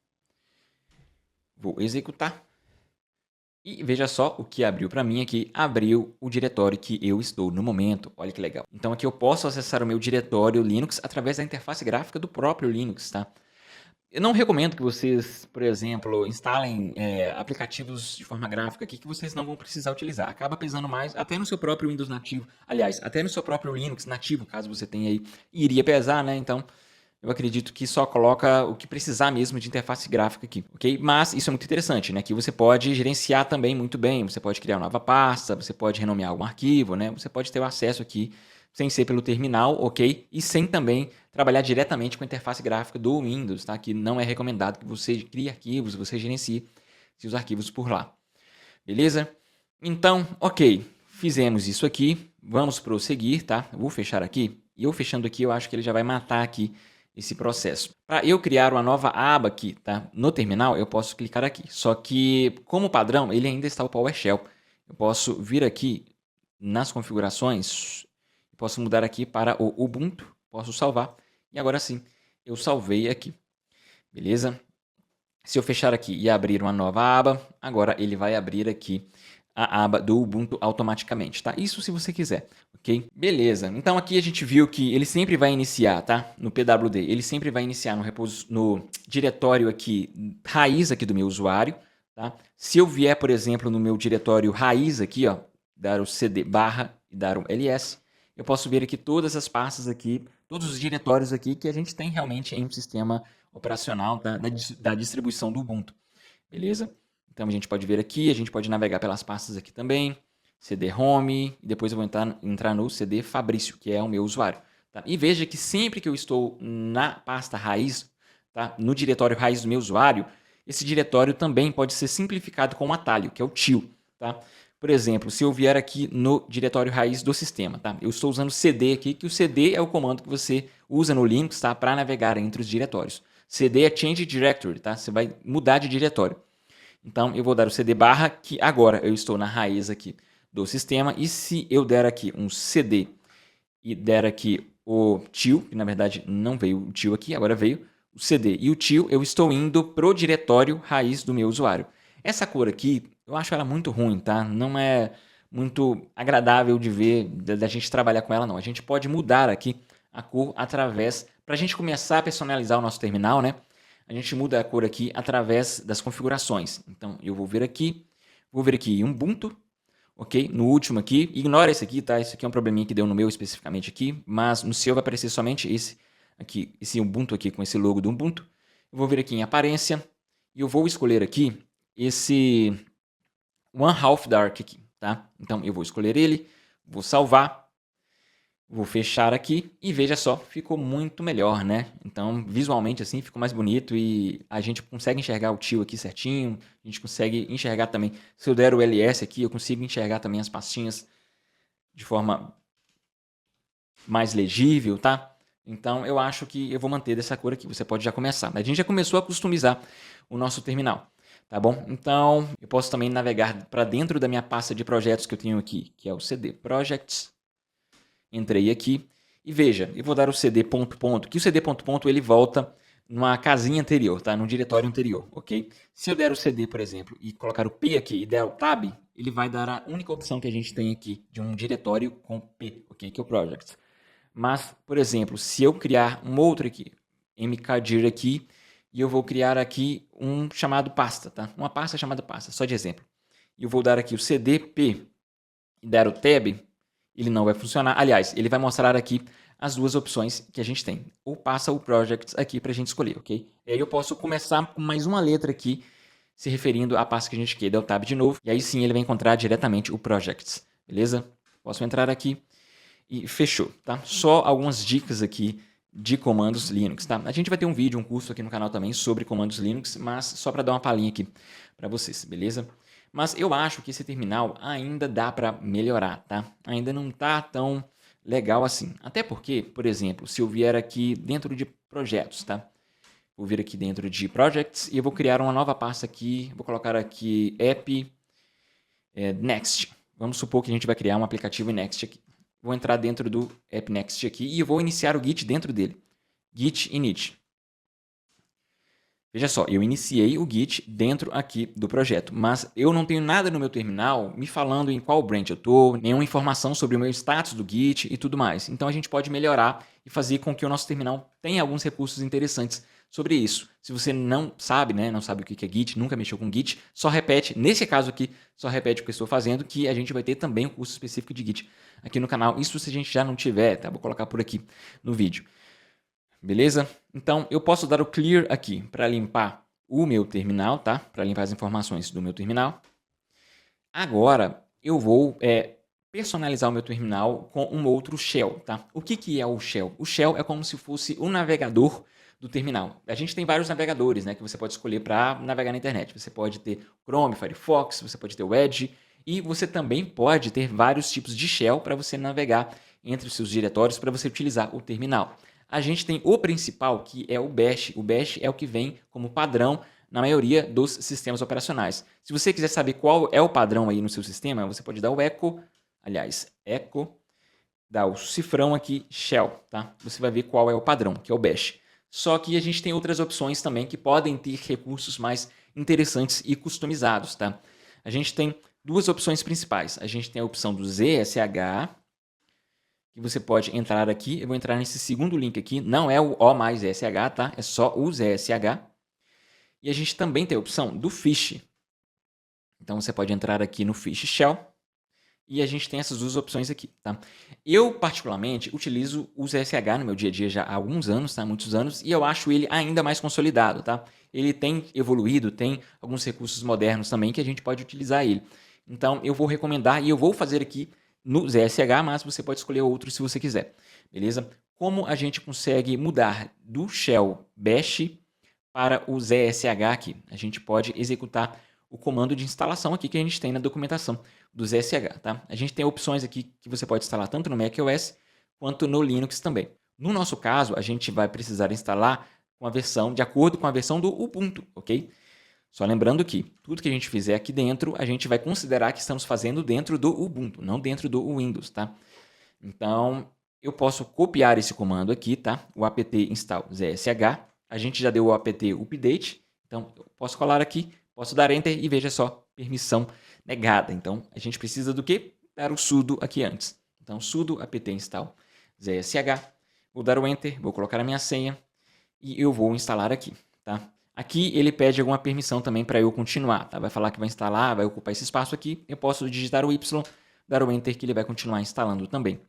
A: Vou executar. E veja só o que abriu para mim aqui. Abriu o diretório que eu estou no momento. Olha que legal. Então aqui eu posso acessar o meu diretório Linux através da interface gráfica do próprio Linux, tá? Eu não recomendo que vocês, por exemplo, instalem aplicativos de forma gráfica aqui que vocês não vão precisar utilizar. Acaba pesando mais até no seu próprio Windows nativo. Aliás, até no seu próprio Linux nativo, caso você tenha aí. Iria pesar, né? Então, eu acredito que só coloca o que precisar mesmo de interface gráfica aqui, ok? Mas isso é muito interessante, né? Que você pode gerenciar também muito bem. Você pode criar uma nova pasta, você pode renomear algum arquivo, né? Você pode ter o acesso aqui sem ser pelo terminal, ok? E sem também trabalhar diretamente com a interface gráfica do Windows, tá? Que não é recomendado que você crie arquivos, você gerencie seus arquivos por lá. Beleza? Então, ok. Fizemos isso aqui. Vamos prosseguir, tá? Eu vou fechar aqui. E eu fechando aqui, eu acho que ele já vai matar aqui esse processo. Para eu criar uma nova aba aqui, tá? No terminal, eu posso clicar aqui. Só que, como padrão, ele ainda está o PowerShell. Eu posso vir aqui nas configurações, posso mudar aqui para o Ubuntu, posso salvar. E agora sim, eu salvei aqui. Beleza? Se eu fechar aqui e abrir uma nova aba, agora ele vai abrir aqui a aba do Ubuntu automaticamente, tá? Isso se você quiser, ok? Beleza, então aqui a gente viu que ele sempre vai iniciar, tá? No PWD, ele sempre vai iniciar no diretório aqui, raiz aqui do meu usuário, tá? Se eu vier, por exemplo, no meu diretório raiz aqui, ó, dar o cd barra e dar o ls, eu posso ver aqui todas as pastas aqui, todos os diretórios aqui que a gente tem realmente em um sistema operacional da distribuição do Ubuntu, beleza? Então a gente pode ver aqui, a gente pode navegar pelas pastas aqui também, cd-home, e depois eu vou entrar no cd Fabrício, que é o meu usuário. Tá? E veja que sempre que eu estou na pasta raiz, tá? No diretório raiz do meu usuário, esse diretório também pode ser simplificado com um atalho, que é o til. Tá? Por exemplo, se eu vier aqui no diretório raiz do sistema, tá? Eu estou usando cd aqui, que o cd é o comando que você usa no Linux, tá? Para navegar entre os diretórios. cd é change directory, tá? Você vai mudar de diretório. Então, eu vou dar o cd barra, que agora eu estou na raiz aqui do sistema. E se eu der aqui um cd e der aqui o til, que na verdade não veio o til aqui, agora veio o cd e o til, eu estou indo pro diretório raiz do meu usuário. Essa cor aqui, eu acho ela muito ruim, tá? Não é muito agradável de ver, da gente trabalhar com ela, não. A gente pode mudar aqui a cor através, para a gente começar a personalizar o nosso terminal, né? A gente muda a cor aqui através das configurações. Então, eu vou ver aqui Ubuntu, ok? No último aqui, ignora esse aqui, tá? Esse aqui é um probleminha que deu no meu especificamente aqui, mas no seu vai aparecer somente esse aqui, esse Ubuntu aqui com esse logo do Ubuntu. Eu vou vir aqui em aparência e eu vou escolher aqui esse One Half Dark aqui, tá? Então, eu vou escolher ele, vou salvar. Vou fechar aqui e veja só, ficou muito melhor, né? Então, visualmente assim, ficou mais bonito e a gente consegue enxergar o til aqui certinho. A gente consegue enxergar também, se eu der o ls aqui, eu consigo enxergar também as pastinhas de forma mais legível, tá? Então, eu acho que eu vou manter dessa cor aqui. Você pode já começar. A gente já começou a customizar o nosso terminal, tá bom? Então, eu posso também navegar para dentro da minha pasta de projetos que eu tenho aqui, que é o cd projects. Entrei aqui e veja, eu vou dar o cd ponto ponto, que o cd ponto ponto ele volta numa casinha anterior, tá? Num diretório anterior, ok? Se eu der o cd, por exemplo, e colocar o p aqui e der o tab, ele vai dar a única opção que a gente tem aqui de um diretório com p, ok? Que é o project. Mas, por exemplo, se eu criar um outro aqui, mkdir aqui, e eu vou criar aqui um chamado pasta, tá? Uma pasta chamada pasta, só de exemplo. E eu vou dar aqui o cdp e dar o tab, ele não vai funcionar. Aliás, ele vai mostrar aqui as duas opções que a gente tem. Ou passa o projects aqui para a gente escolher, ok? E aí eu posso começar com mais uma letra aqui, se referindo à pasta que a gente quer. Dá o tab de novo. E aí sim ele vai encontrar diretamente o projects, beleza? Posso entrar aqui e fechou, tá? Só algumas dicas aqui de comandos Linux, tá? A gente vai ter um vídeo, um curso aqui no canal também sobre comandos Linux, mas só para dar uma palhinha aqui para vocês, beleza? Mas eu acho que esse terminal ainda dá para melhorar, tá? Ainda não tá tão legal assim. Até porque, por exemplo, se eu vier aqui dentro de projetos, tá? Vou vir aqui dentro de projects e eu vou criar uma nova pasta aqui. Vou colocar aqui app next. Vamos supor que a gente vai criar um aplicativo next aqui. Vou entrar dentro do app next aqui e eu vou iniciar o Git dentro dele. Git init. Veja só, eu iniciei o Git dentro aqui do projeto, mas eu não tenho nada no meu terminal me falando em qual branch eu estou, nenhuma informação sobre o meu status do Git e tudo mais. Então a gente pode melhorar e fazer com que o nosso terminal tenha alguns recursos interessantes sobre isso. Se você não sabe, né, não sabe o que é Git, nunca mexeu com Git, só repete, nesse caso aqui, só repete o que eu estou fazendo, que a gente vai ter também um curso específico de Git aqui no canal. Isso se a gente já não tiver, tá? Vou colocar por aqui no vídeo. Beleza? Então, eu posso dar o clear aqui para limpar o meu terminal, tá? Para limpar as informações do meu terminal. Agora, eu vou personalizar o meu terminal com um outro shell, tá? O que é o shell? O shell é como se fosse o navegador do terminal. A gente tem vários navegadores, né, que você pode escolher para navegar na internet. Você pode ter Chrome, Firefox, você pode ter o Edge e você também pode ter vários tipos de shell para você navegar entre os seus diretórios para você utilizar o terminal. A gente tem o principal, que é o Bash. O Bash é o que vem como padrão na maioria dos sistemas operacionais. Se você quiser saber qual é o padrão aí no seu sistema, você pode dar o echo, dá o cifrão aqui, shell, tá? Você vai ver qual é o padrão, que é o Bash. Só que a gente tem outras opções também que podem ter recursos mais interessantes e customizados, tá? A gente tem duas opções principais. A gente tem a opção do ZSH, que você pode entrar aqui. Eu vou entrar nesse segundo link aqui. Não é o O mais ZSH, tá? É só o ZSH. E a gente também tem a opção do Fish. Então, você pode entrar aqui no Fish Shell. E a gente tem essas duas opções aqui, tá? Eu, particularmente, utilizo o ZSH no meu dia a dia já há alguns anos, tá? Muitos anos. E eu acho ele ainda mais consolidado, tá? Ele tem evoluído, tem alguns recursos modernos também que a gente pode utilizar ele. Então, eu vou recomendar e eu vou fazer aqui no ZSH, mas você pode escolher outro se você quiser, beleza? Como a gente consegue mudar do Shell Bash para o ZSH aqui? A gente pode executar o comando de instalação aqui que a gente tem na documentação do ZSH, tá? A gente tem opções aqui que você pode instalar tanto no macOS quanto no Linux também. No nosso caso, a gente vai precisar instalar com a versão de acordo com a versão do Ubuntu, ok? Só lembrando que tudo que a gente fizer aqui dentro, a gente vai considerar que estamos fazendo dentro do Ubuntu, não dentro do Windows, tá? Então, eu posso copiar esse comando aqui, tá? O apt install zsh. A gente já deu o apt update, então eu posso colar aqui, posso dar enter e veja só, permissão negada. Então, a gente precisa do quê? Dar o sudo aqui antes. Então, sudo apt install zsh. Vou dar o enter, vou colocar a minha senha e eu vou instalar aqui, tá? Aqui ele pede alguma permissão também para eu continuar, tá? Vai falar que vai instalar, vai ocupar esse espaço aqui. Eu posso digitar o Y, dar o enter que ele vai continuar instalando também.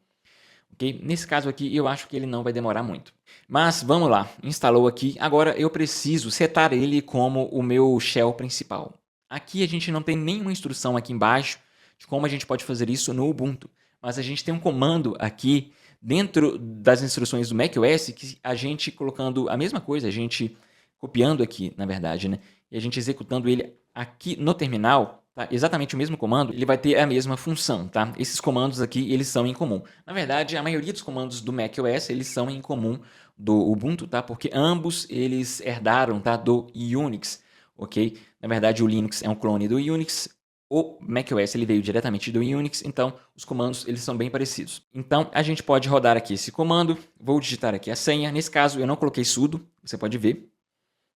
A: Okay? Nesse caso aqui, eu acho que ele não vai demorar muito. Mas vamos lá, instalou aqui. Agora eu preciso setar ele como o meu shell principal. Aqui a gente não tem nenhuma instrução aqui embaixo de como a gente pode fazer isso no Ubuntu. Mas a gente tem um comando aqui dentro das instruções do macOS que a gente colocando a mesma coisa, a gente copiando aqui, na verdade, né? E a gente executando ele aqui no terminal, tá? Exatamente o mesmo comando, ele vai ter a mesma função, tá? Esses comandos aqui, eles são em comum. Na verdade, a maioria dos comandos do macOS, eles são em comum do Ubuntu, tá? Porque ambos, eles herdaram, tá? Do Unix, ok? Na verdade, o Linux é um clone do Unix, o macOS ele veio diretamente do Unix, então os comandos eles são bem parecidos. Então, a gente pode rodar aqui esse comando, vou digitar aqui a senha. Nesse caso, eu não coloquei sudo, você pode ver.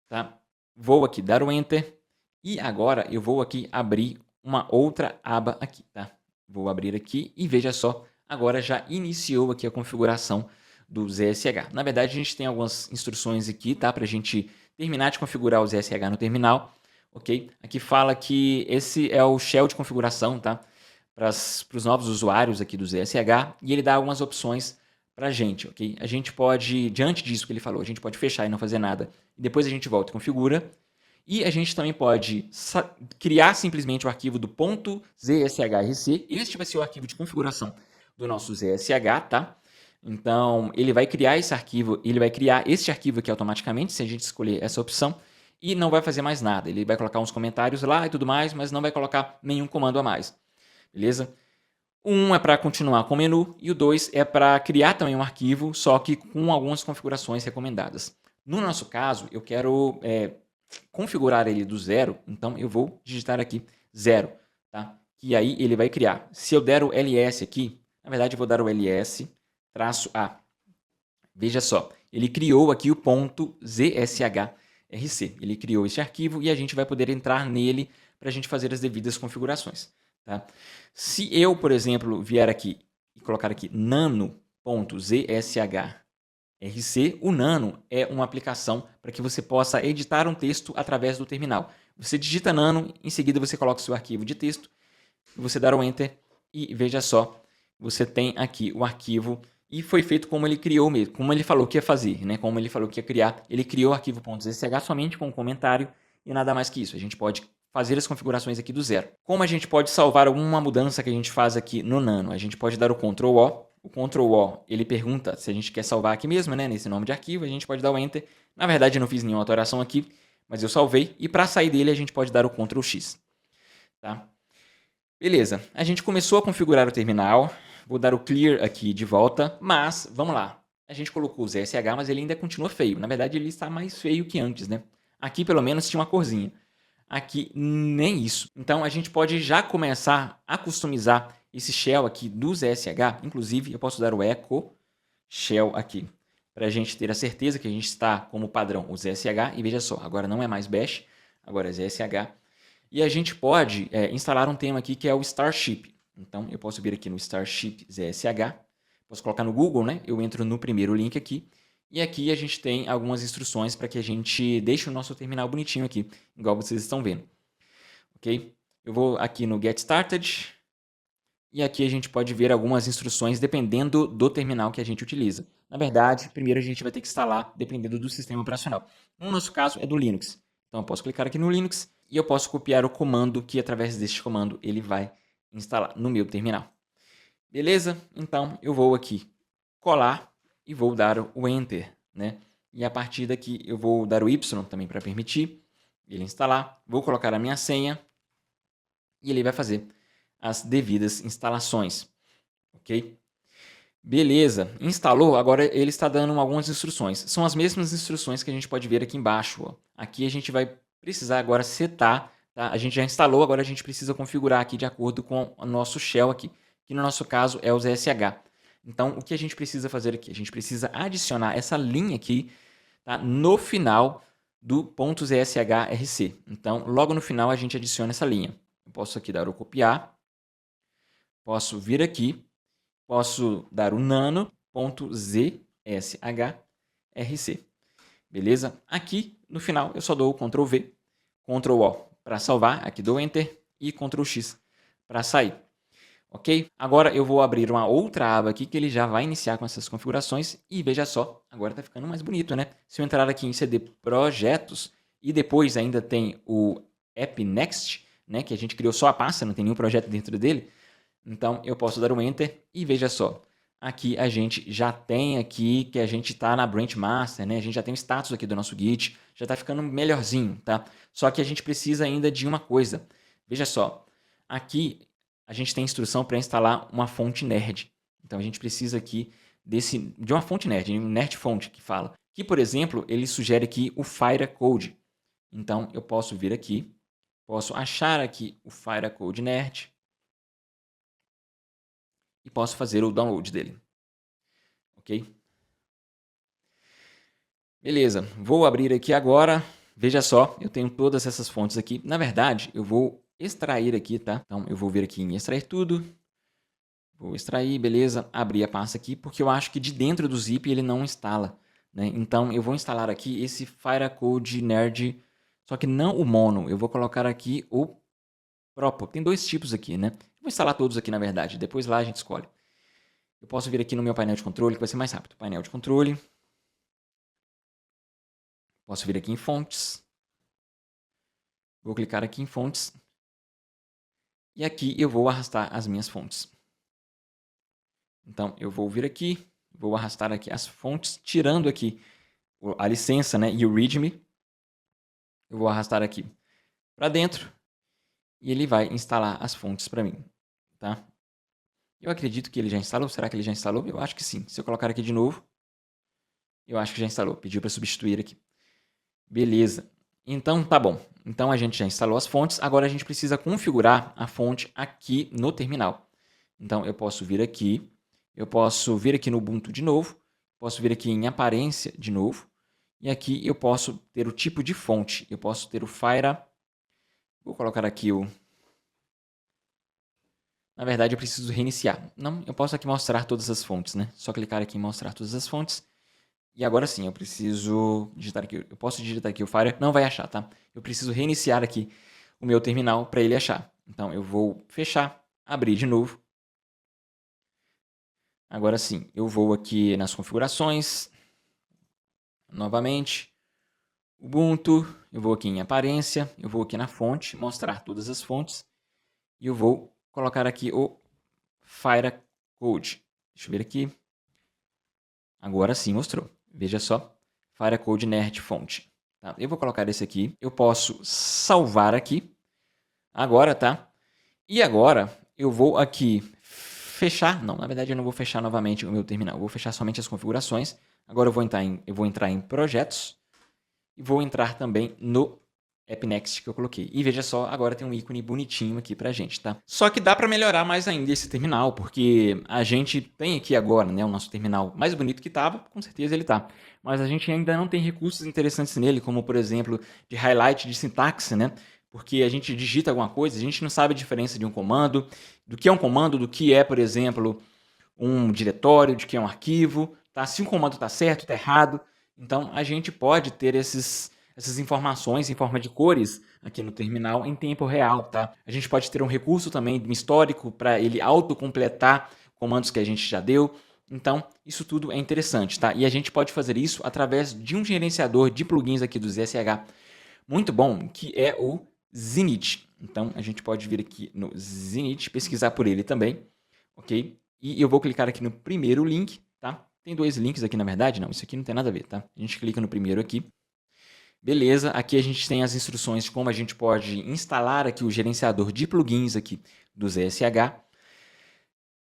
A: Tá? Vou aqui dar o enter e agora eu vou aqui abrir uma outra aba aqui, tá? Vou abrir aqui e veja só, agora já iniciou aqui a configuração do ZSH. Na verdade, a gente tem algumas instruções aqui, tá? Para a gente terminar de configurar o ZSH no terminal, ok? Aqui fala que esse é o shell de configuração, tá? Para os novos usuários aqui do ZSH e ele dá algumas opções para a gente, ok? A gente pode, diante disso que ele falou, a gente pode fechar e não fazer nada. E depois a gente volta e configura. E a gente também pode criar simplesmente o arquivo do .zshrc. Este vai ser o arquivo de configuração do nosso ZSH, tá? Então, ele vai criar esse arquivo, ele vai criar este arquivo aqui automaticamente, se a gente escolher essa opção, e não vai fazer mais nada. Ele vai colocar uns comentários lá e tudo mais, mas não vai colocar nenhum comando a mais, beleza? O 1 é para continuar com o menu e o 2 é para criar também um arquivo, só que com algumas configurações recomendadas. No nosso caso, eu quero configurar ele do zero, então eu vou digitar aqui 0, tá? E aí ele vai criar. Se eu der o ls aqui, na verdade eu vou dar o ls-a. Veja só, ele criou aqui o .zshrc. Ele criou esse arquivo e a gente vai poder entrar nele para a gente fazer as devidas configurações. Tá? Se eu, por exemplo, vier aqui e colocar aqui nano.zshrc, o Nano é uma aplicação para que você possa editar um texto através do terminal. Você digita Nano, em seguida você coloca o seu arquivo de texto, você dá o Enter e veja só, você tem aqui o arquivo e foi feito como ele criou mesmo, como ele falou que ia fazer, né? Como ele falou que ia criar. Ele criou o arquivo .zsh somente com um comentário e nada mais que isso. A gente pode fazer as configurações aqui do zero. Como a gente pode salvar alguma mudança que a gente faz aqui no Nano? A gente pode dar o Ctrl+O. O Ctrl+O, ele pergunta se a gente quer salvar aqui mesmo, né? Nesse nome de arquivo, a gente pode dar o Enter. Na verdade, eu não fiz nenhuma alteração aqui, mas eu salvei. E para sair dele, a gente pode dar o Ctrl+X. Tá? Beleza, a gente começou a configurar o terminal. Vou dar o Clear aqui de volta, mas vamos lá. A gente colocou o ZSH, mas ele ainda continua feio. Na verdade, ele está mais feio que antes, né? Aqui, pelo menos, tinha uma corzinha. Aqui, nem isso. Então, a gente pode já começar a customizar esse shell aqui do ZSH. Inclusive, eu posso dar o echo shell aqui, para a gente ter a certeza que a gente está como padrão o ZSH. E veja só, agora não é mais bash, agora é ZSH. E a gente pode instalar um tema aqui que é o Starship. Então, eu posso vir aqui no Starship ZSH, posso colocar no Google, né? Eu entro no primeiro link aqui, e aqui a gente tem algumas instruções para que a gente deixe o nosso terminal bonitinho aqui, igual vocês estão vendo. Ok? Eu vou aqui no Get Started, e aqui a gente pode ver algumas instruções dependendo do terminal que a gente utiliza. Na verdade, primeiro a gente vai ter que instalar dependendo do sistema operacional. No nosso caso é do Linux. Então eu posso clicar aqui no Linux e eu posso copiar o comando que através deste comando ele vai instalar no meu terminal. Beleza? Então eu vou aqui colar e vou dar o Enter, né? E a partir daqui eu vou dar o Y também para permitir ele instalar. Vou colocar a minha senha e ele vai fazer as devidas instalações, ok? Beleza, instalou, agora ele está dando algumas instruções. São as mesmas instruções que a gente pode ver aqui embaixo. Ó. Aqui a gente vai precisar agora setar, tá? A gente já instalou, agora a gente precisa configurar aqui de acordo com o nosso shell aqui, que no nosso caso é o ZSH. Então, o que a gente precisa fazer aqui? A gente precisa adicionar essa linha aqui, tá? No final do .zshrc. Então, logo no final a gente adiciona essa linha. Eu posso aqui dar o copiar, posso vir aqui, posso dar o nano.zshrc, beleza? Aqui no final eu só dou o Ctrl V, Ctrl O para salvar, aqui dou Enter e Ctrl X para sair. Ok? Agora eu vou abrir uma outra aba aqui que ele já vai iniciar com essas configurações e veja só, agora está ficando mais bonito, né? Se eu entrar aqui em CD Projetos e depois ainda tem o App Next, né? Que a gente criou só a pasta, não tem nenhum projeto dentro dele. Então eu posso dar um Enter e veja só, aqui a gente já tem aqui que a gente está na Branch Master, né? A gente já tem o status aqui do nosso Git, já está ficando melhorzinho, tá? Só que a gente precisa ainda de uma coisa. Veja só, aqui a gente tem instrução para instalar uma fonte nerd. Então a gente precisa aqui de uma fonte nerd, um nerd fonte que fala. Que, por exemplo, ele sugere aqui o Firecode. Então eu posso vir aqui, posso achar aqui o Firecode nerd e posso fazer o download dele. Ok? Beleza, vou abrir aqui agora. Veja só, eu tenho todas essas fontes aqui. Na verdade, eu vou extrair aqui, tá? Então, eu vou vir aqui em extrair tudo. Vou extrair, beleza. Abrir a pasta aqui, porque eu acho que de dentro do zip ele não instala, né? Então, eu vou instalar aqui esse Firecode Nerd, só que não o mono. Eu vou colocar aqui o Propo. Tem dois tipos aqui, né? Vou instalar todos aqui, na verdade. Depois lá a gente escolhe. Eu posso vir aqui no meu painel de controle, que vai ser mais rápido. Painel de controle. Posso vir aqui em fontes. Vou clicar aqui em fontes. E aqui eu vou arrastar as minhas fontes. Então, eu vou vir aqui, vou arrastar aqui as fontes, tirando aqui a licença, né, e o README. Eu vou arrastar aqui para dentro e ele vai instalar as fontes para mim, tá? Eu acredito que ele já instalou. Será que ele já instalou? Eu acho que sim. Se eu colocar aqui de novo, eu acho que já instalou. Pediu para substituir aqui. Beleza. Então, tá bom. Então, a gente já instalou as fontes. Agora, a gente precisa configurar a fonte aqui no terminal. Então, eu posso vir aqui. Eu posso vir aqui no Ubuntu de novo. Posso vir aqui em aparência de novo. E aqui eu posso ter o tipo de fonte. Eu posso ter o Fire. Vou colocar aqui o... Na verdade, eu preciso reiniciar. Não, eu posso aqui mostrar todas as fontes, né? Só clicar aqui em mostrar todas as fontes. E agora sim, eu preciso digitar aqui. Eu posso digitar aqui o Fire. Não vai achar, tá? Eu preciso reiniciar aqui o meu terminal para ele achar. Então, eu vou fechar, abrir de novo. Agora sim, eu vou aqui nas configurações. Novamente. Ubuntu. Eu vou aqui em aparência. Eu vou aqui na fonte, mostrar todas as fontes. E eu vou colocar aqui o Firecode. Deixa eu ver aqui. Agora sim mostrou. Veja só. Firecode Nerd fonte. Tá? Eu vou colocar esse aqui. Eu posso salvar aqui. Agora, tá? E agora eu vou aqui fechar. Não, na verdade eu não vou fechar novamente o meu terminal. Eu vou fechar somente as configurações. Agora eu vou entrar em projetos. E vou entrar também no App Next que eu coloquei. E veja só, agora tem um ícone bonitinho aqui pra gente, tá? Só que dá pra melhorar mais ainda esse terminal, porque a gente tem aqui agora, né, o nosso terminal mais bonito que tava, com certeza ele tá. Mas a gente ainda não tem recursos interessantes nele, como por exemplo, de highlight de sintaxe, né? porque a gente digita alguma coisa, a gente não sabe a diferença de um comando, do que é um comando, do que é, por exemplo, um diretório, de que é um arquivo, tá? Se um comando está certo, está errado. Então, a gente pode ter essas informações em forma de cores aqui no terminal em tempo real, tá? A gente pode ter um recurso também de um histórico para ele autocompletar comandos que a gente já deu. Então, isso tudo é interessante, tá? E a gente pode fazer isso através de um gerenciador de plugins aqui do ZSH muito bom, que é o Zenit. Então, a gente pode vir aqui no Zenit, pesquisar por ele também, ok? E eu vou clicar aqui no primeiro link, tá? Tem dois links aqui, na verdade, não, isso aqui não tem nada a ver, tá? A gente clica no primeiro aqui. Beleza, aqui a gente tem as instruções de como a gente pode instalar aqui o gerenciador de plugins aqui do ZSH.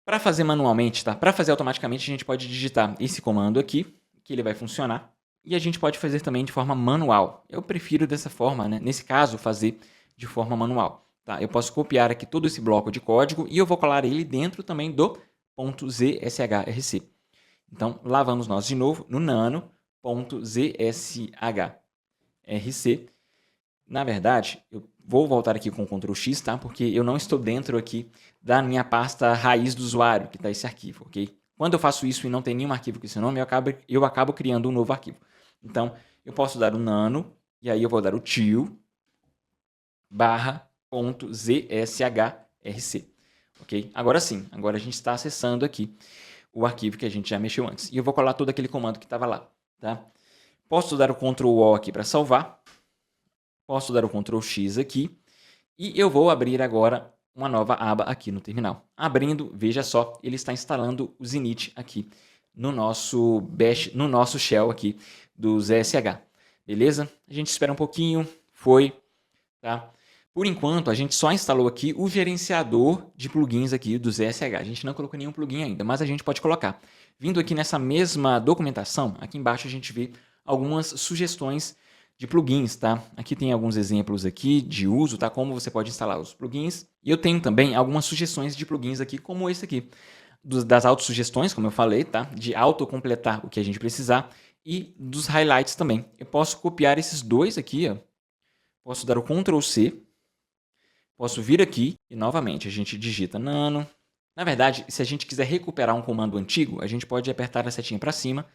A: Para fazer manualmente, tá? Para fazer automaticamente, a gente pode digitar esse comando aqui, que ele vai funcionar. E a gente pode fazer também de forma manual. Eu prefiro dessa forma, né? Nesse caso, fazer de forma manual. Tá? Eu posso copiar aqui todo esse bloco de código e eu vou colar ele dentro também do .zshrc. Então, lá vamos nós de novo no nano.zshrc. Na verdade, eu vou voltar aqui com o Ctrl X, tá? Porque eu não estou dentro aqui da minha pasta raiz do usuário, que está esse arquivo, ok? Quando eu faço isso e não tem nenhum arquivo com esse nome, eu acabo criando um novo arquivo. Então, eu posso dar o nano, e aí eu vou dar o tio .zshrc, ok? Agora sim, agora a gente está acessando aqui o arquivo que a gente já mexeu antes. E eu vou colar todo aquele comando que estava lá, tá? Posso dar o Ctrl O aqui para salvar. Posso dar o Ctrl X aqui e eu vou abrir agora uma nova aba aqui no terminal. Abrindo, veja só, ele está instalando o Zenit aqui no nosso bash, no nosso shell aqui do ZSH. Beleza? A gente espera um pouquinho, foi, tá? Por enquanto, a gente só instalou aqui o gerenciador de plugins aqui do ZSH. A gente não colocou nenhum plugin ainda, mas a gente pode colocar. Vindo aqui nessa mesma documentação, aqui embaixo a gente vê algumas sugestões de plugins, tá? Aqui tem alguns exemplos aqui de uso, tá? Como você pode instalar os plugins. E eu tenho também algumas sugestões de plugins aqui, como esse aqui. Das autossugestões, como eu falei, tá? De autocompletar o que a gente precisar. E dos highlights também. Eu posso copiar esses dois aqui, ó. Posso dar o Ctrl C. Posso vir aqui e, novamente, a gente digita nano. Na verdade, se a gente quiser recuperar um comando antigo, a gente pode apertar a setinha para cima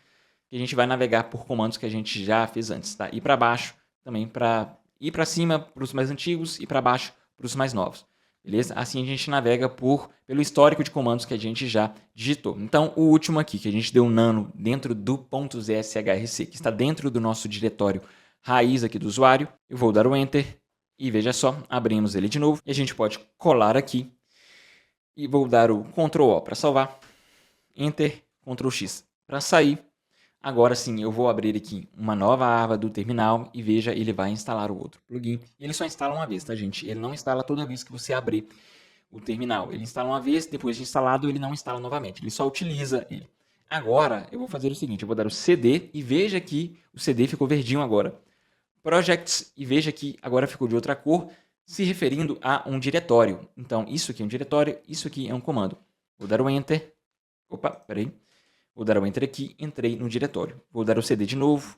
A: e a gente vai navegar por comandos que a gente já fez antes, tá? E para baixo também para ir para cima para os mais antigos e para baixo para os mais novos, beleza? Assim a gente navega pelo histórico de comandos que a gente já digitou. Então, o último aqui, que a gente deu um nano dentro do .zshrc, que está dentro do nosso diretório raiz aqui do usuário, eu vou dar o Enter e veja só, abrimos ele de novo e a gente pode colar aqui e vou dar o Ctrl O para salvar, Enter, Ctrl X para sair. Agora sim, eu vou abrir aqui uma nova aba do terminal e veja, ele vai instalar o outro plugin. Ele só instala uma vez, tá, gente? Ele não instala toda vez que você abrir o terminal. Ele instala uma vez, depois de instalado, ele não instala novamente. Ele só utiliza ele. Agora, eu vou fazer o seguinte, eu vou dar o CD e veja que o CD ficou verdinho agora. Projects, e veja que agora ficou de outra cor, se referindo a um diretório. Então, isso aqui é um diretório, isso aqui é um comando. Vou dar o Enter. Opa, peraí. Vou dar o Enter aqui, entrei no diretório. Vou dar o CD de novo,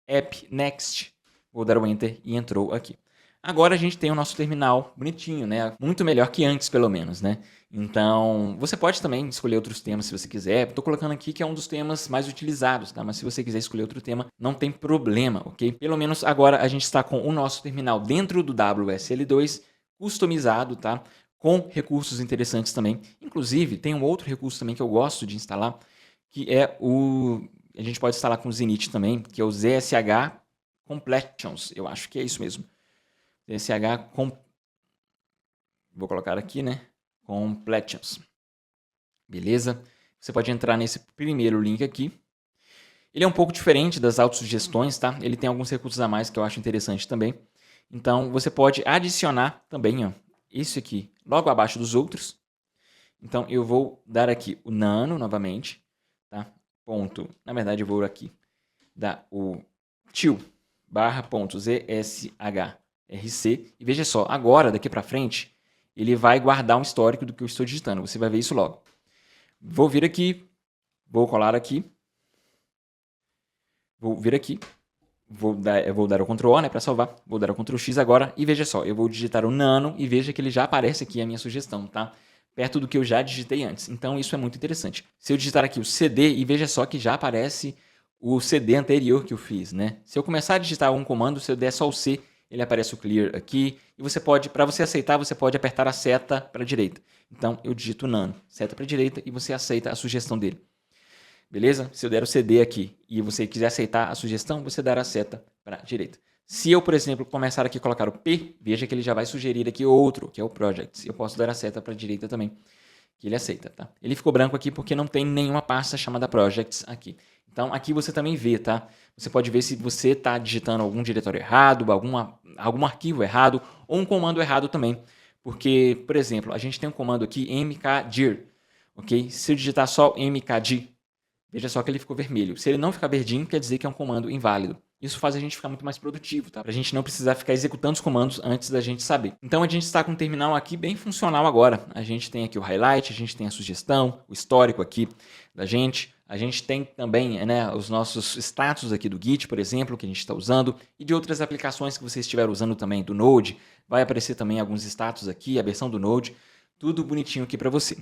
A: App, Next. Vou dar o Enter e entrou aqui. Agora a gente tem o nosso terminal bonitinho, né? Muito melhor que antes, pelo menos, né? Então, você pode também escolher outros temas se você quiser. Estou colocando aqui que é um dos temas mais utilizados, tá? Mas se você quiser escolher outro tema, não tem problema, ok? Pelo menos agora a gente está com o nosso terminal dentro do WSL2, customizado, tá? Com recursos interessantes também. Inclusive, tem um outro recurso também que eu gosto de instalar, que é a gente pode instalar com o Zenit também, que é o ZSH Completions, eu acho que é isso mesmo. ZSH vou colocar aqui, né? Completions. Beleza? Você pode entrar nesse primeiro link aqui. Ele é um pouco diferente das autossugestões, tá? Ele tem alguns recursos a mais que eu acho interessante também. Então, você pode adicionar também, ó, isso aqui, logo abaixo dos outros. Então, eu vou dar aqui o nano novamente. Tá? Ponto. Na verdade, eu vou aqui dar o til /.zshrc e veja só, agora, daqui para frente, ele vai guardar um histórico do que eu estou digitando. Você vai ver isso logo. Vou vir aqui, vou colar aqui, vou vir aqui eu vou dar o Ctrl O, né, para salvar. Vou dar o Ctrl X agora e veja só, eu vou digitar o nano e veja que ele já aparece aqui a minha sugestão, tá? Perto do que eu já digitei antes. Então isso é muito interessante. Se eu digitar aqui o CD e veja só que já aparece o CD anterior que eu fiz, né? Se eu começar a digitar um comando, se eu der só o C, ele aparece o clear aqui. E você pode, para você aceitar, você pode apertar a seta para a direita. Então eu digito nano, seta para a direita e você aceita a sugestão dele. Beleza? Se eu der o CD aqui e você quiser aceitar a sugestão, você dará a seta para a direita. Se eu, por exemplo, começar aqui a colocar o P, veja que ele já vai sugerir aqui outro, que é o Projects. Eu posso dar a seta para a direita também, que ele aceita, tá? Ele ficou branco aqui porque não tem nenhuma pasta chamada Projects aqui. Então, aqui você também vê, tá? Você pode ver se você está digitando algum diretório errado, algum arquivo errado, ou um comando errado também. Porque, por exemplo, a gente tem um comando aqui, mkdir, ok? Se eu digitar só mkdir, veja só que ele ficou vermelho. Se ele não ficar verdinho, quer dizer que é um comando inválido. Isso faz a gente ficar muito mais produtivo, tá? Para a gente não precisar ficar executando os comandos antes da gente saber. Então a gente está com um terminal aqui bem funcional agora. A gente tem aqui o highlight, a gente tem a sugestão, o histórico aqui da gente. A gente tem também, né, os nossos status aqui do Git, por exemplo, que a gente está usando, e de outras aplicações que você estiver usando também, do Node. Vai aparecer também alguns status aqui, a versão do Node. Tudo bonitinho aqui para você.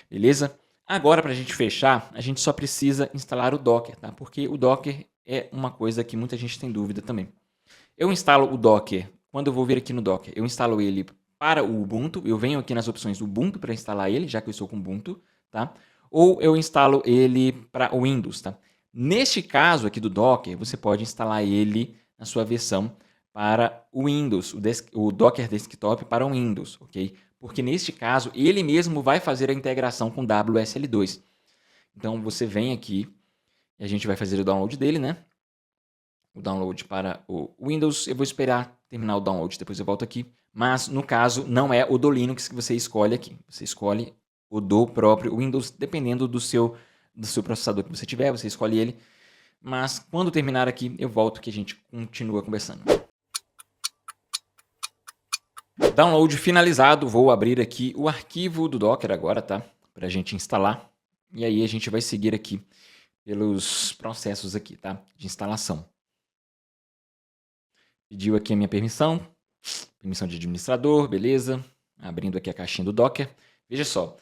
A: Beleza? Agora, para a gente fechar, a gente só precisa instalar o Docker, tá? Porque o Docker é uma coisa que muita gente tem dúvida também. Eu instalo o Docker, quando eu vou vir aqui no Docker, eu instalo ele para o Ubuntu, eu venho aqui nas opções do Ubuntu para instalar ele, já que eu estou com Ubuntu, tá? Ou eu instalo ele para o Windows, tá? Neste caso aqui do Docker, você pode instalar ele na sua versão para o Windows, o Docker Desktop para o Windows, ok? Porque neste caso, ele mesmo vai fazer a integração com WSL2. Então, você vem aqui e a gente vai fazer o download dele, né? O download para o Windows. Eu vou esperar terminar o download, depois eu volto aqui. Mas, no caso, não é o do Linux que você escolhe aqui. Você escolhe o do próprio Windows, dependendo do seu processador que você tiver, você escolhe ele. Mas, quando terminar aqui, eu volto que a gente continua conversando. Download finalizado, vou abrir aqui o arquivo do Docker agora, tá? Para a gente instalar. E aí a gente vai seguir aqui pelos processos aqui, tá? De instalação. Pediu aqui a minha permissão de administrador, beleza. Abrindo aqui a caixinha do Docker. Veja só,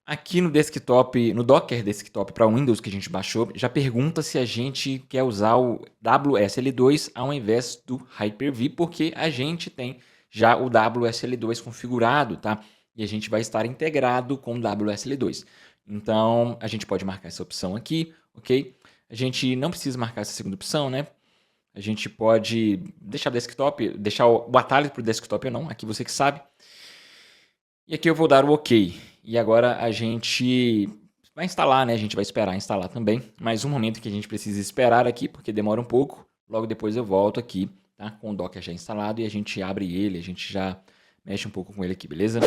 A: aqui no desktop, no Docker Desktop para Windows que a gente baixou, já pergunta se a gente quer usar o WSL2 ao invés do Hyper-V, porque a gente tem já o WSL2 configurado, tá? E a gente vai estar integrado com o WSL2. Então, a gente pode marcar essa opção aqui, ok? A gente não precisa marcar essa segunda opção, né? A gente pode deixar desktop, deixar o atalho para o desktop ou não, aqui você que sabe. E aqui eu vou dar o OK. E agora a gente vai instalar, né? A gente vai esperar instalar também. Mais um momento que a gente precisa esperar aqui, porque demora um pouco. Logo depois eu volto aqui, tá? Com o Docker já instalado e a gente abre ele, a gente já mexe um pouco com ele aqui, beleza?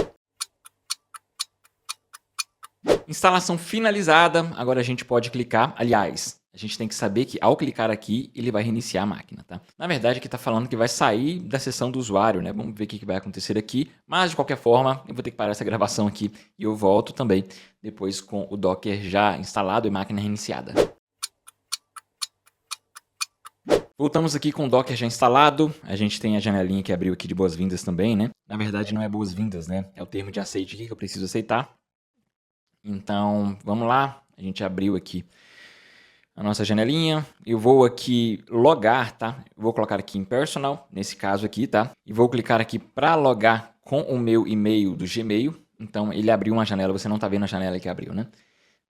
A: Instalação finalizada, agora a gente pode clicar, aliás, a gente tem que saber que ao clicar aqui, ele vai reiniciar a máquina, tá? Na verdade aqui está falando que vai sair da sessão do usuário, né? Vamos ver o que vai acontecer aqui, mas de qualquer forma, eu vou ter que parar essa gravação aqui e eu volto também depois com o Docker já instalado e máquina reiniciada. Voltamos aqui com o Docker já instalado, a gente tem a janelinha que abriu aqui de boas-vindas também, né? Na verdade não é boas-vindas, né? É o termo de aceite aqui que eu preciso aceitar. Então, vamos lá, a gente abriu aqui a nossa janelinha, eu vou aqui logar, tá? Eu vou colocar aqui em personal, nesse caso aqui, tá? E vou clicar aqui para logar com o meu e-mail do Gmail. Então, ele abriu uma janela, você não tá vendo a janela que abriu, né?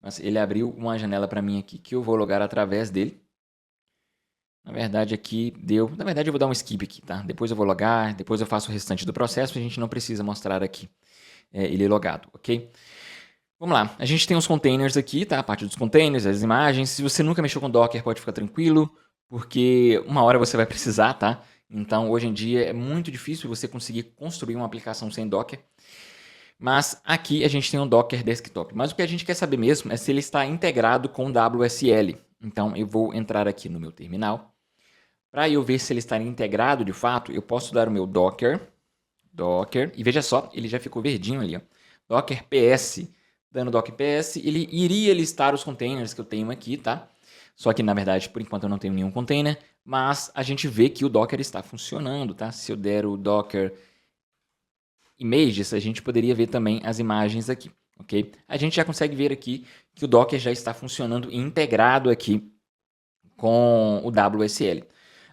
A: Mas ele abriu uma janela para mim aqui, que eu vou logar através dele. Na verdade, aqui deu... Na verdade, eu vou dar um skip aqui, tá? Depois eu vou logar, depois eu faço o restante do processo, a gente não precisa mostrar aqui ele logado, ok? Vamos lá, a gente tem os containers aqui, tá? A parte dos containers, as imagens. Se você nunca mexeu com Docker, pode ficar tranquilo, porque uma hora você vai precisar, tá? Então, hoje em dia, é muito difícil você conseguir construir uma aplicação sem Docker. Mas aqui a gente tem um Docker Desktop. Mas o que a gente quer saber mesmo é se ele está integrado com WSL. Então, eu vou entrar aqui no meu terminal. Para eu ver se ele está integrado de fato, eu posso dar o meu Docker, e veja só, ele já ficou verdinho ali, ó. Docker PS. Dando doc ps, ele iria listar os containers que eu tenho aqui, tá? Só que, na verdade, por enquanto eu não tenho nenhum container, mas a gente vê que o Docker está funcionando, tá? Se eu der o Docker Images, a gente poderia ver também as imagens aqui, ok? A gente já consegue ver aqui que o Docker já está funcionando integrado aqui com o WSL.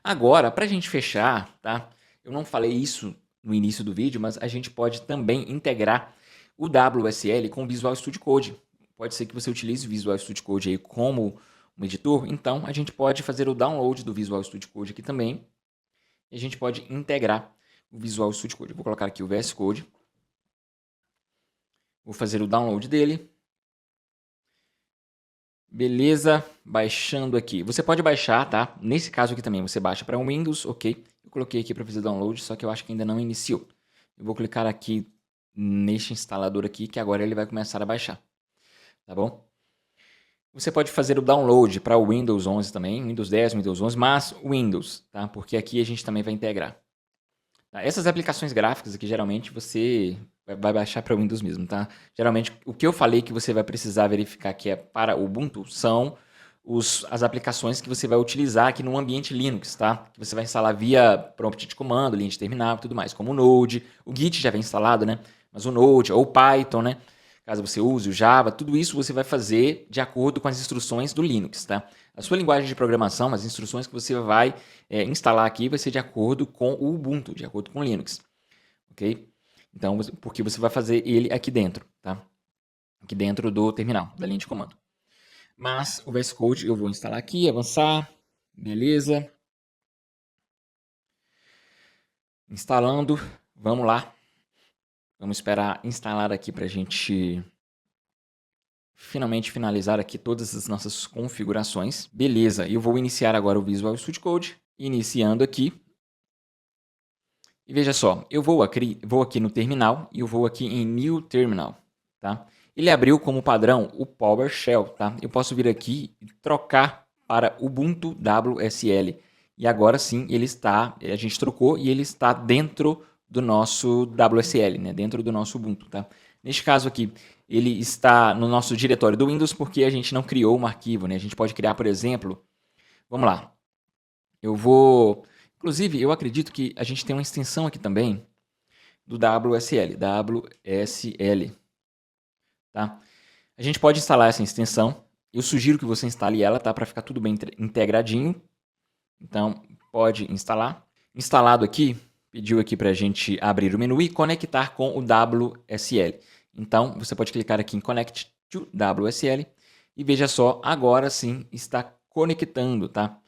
A: Agora, para a gente fechar, tá? Eu não falei isso no início do vídeo, mas a gente pode também integrar o WSL com o Visual Studio Code. Pode ser que você utilize o Visual Studio Code aí como um editor, então a gente pode fazer o download do Visual Studio Code aqui também, e a gente pode integrar o Visual Studio Code. Eu vou colocar aqui o VS Code, vou fazer o download dele. Beleza, baixando aqui. Você pode baixar, tá? Nesse caso aqui também, você baixa para Windows, ok? Eu coloquei aqui para fazer download, só que eu acho que ainda não iniciou. Eu vou clicar aqui neste instalador aqui, que agora ele vai começar a baixar, tá bom? Você pode fazer o download para o Windows 11 também, Windows 10, Windows 11, mas Windows, tá? Porque aqui a gente também vai integrar. Tá? Essas aplicações gráficas aqui, geralmente, você vai baixar para Windows mesmo, tá? Geralmente, o que eu falei que você vai precisar verificar que é para o Ubuntu são as aplicações que você vai utilizar aqui no ambiente Linux, tá? Que você vai instalar via prompt de comando, linha de terminal e tudo mais, como o Node, o Git já vem instalado, né? Mas o Node ou o Python, né? Caso você use o Java, tudo isso você vai fazer de acordo com as instruções do Linux, tá? A sua linguagem de programação, as instruções que você vai instalar aqui vai ser de acordo com o Ubuntu, de acordo com o Linux, ok? Então, porque você vai fazer ele aqui dentro, tá? Aqui dentro do terminal, da linha de comando. Mas o VS Code eu vou instalar aqui, avançar, beleza. Instalando, vamos lá. Vamos esperar instalar aqui para a gente finalmente finalizar aqui todas as nossas configurações. Beleza, eu vou iniciar agora o Visual Studio Code, iniciando aqui. E veja só, eu vou aqui no terminal e eu vou aqui em New Terminal, tá? Ele abriu como padrão o PowerShell, tá? Eu posso vir aqui e trocar para Ubuntu WSL. E agora sim, a gente trocou e ele está dentro do nosso WSL, né? Dentro do nosso Ubuntu, tá? Neste caso aqui, ele está no nosso diretório do Windows porque a gente não criou um arquivo, né? A gente pode criar, por exemplo, vamos lá. Inclusive, eu acredito que a gente tem uma extensão aqui também do WSL, tá? A gente pode instalar essa extensão. Eu sugiro que você instale ela, tá? Para ficar tudo bem integradinho. Então, pode instalar. Instalado aqui, pediu aqui para a gente abrir o menu e conectar com o WSL. Então, você pode clicar aqui em Connect to WSL e veja só, agora sim está conectando, tá?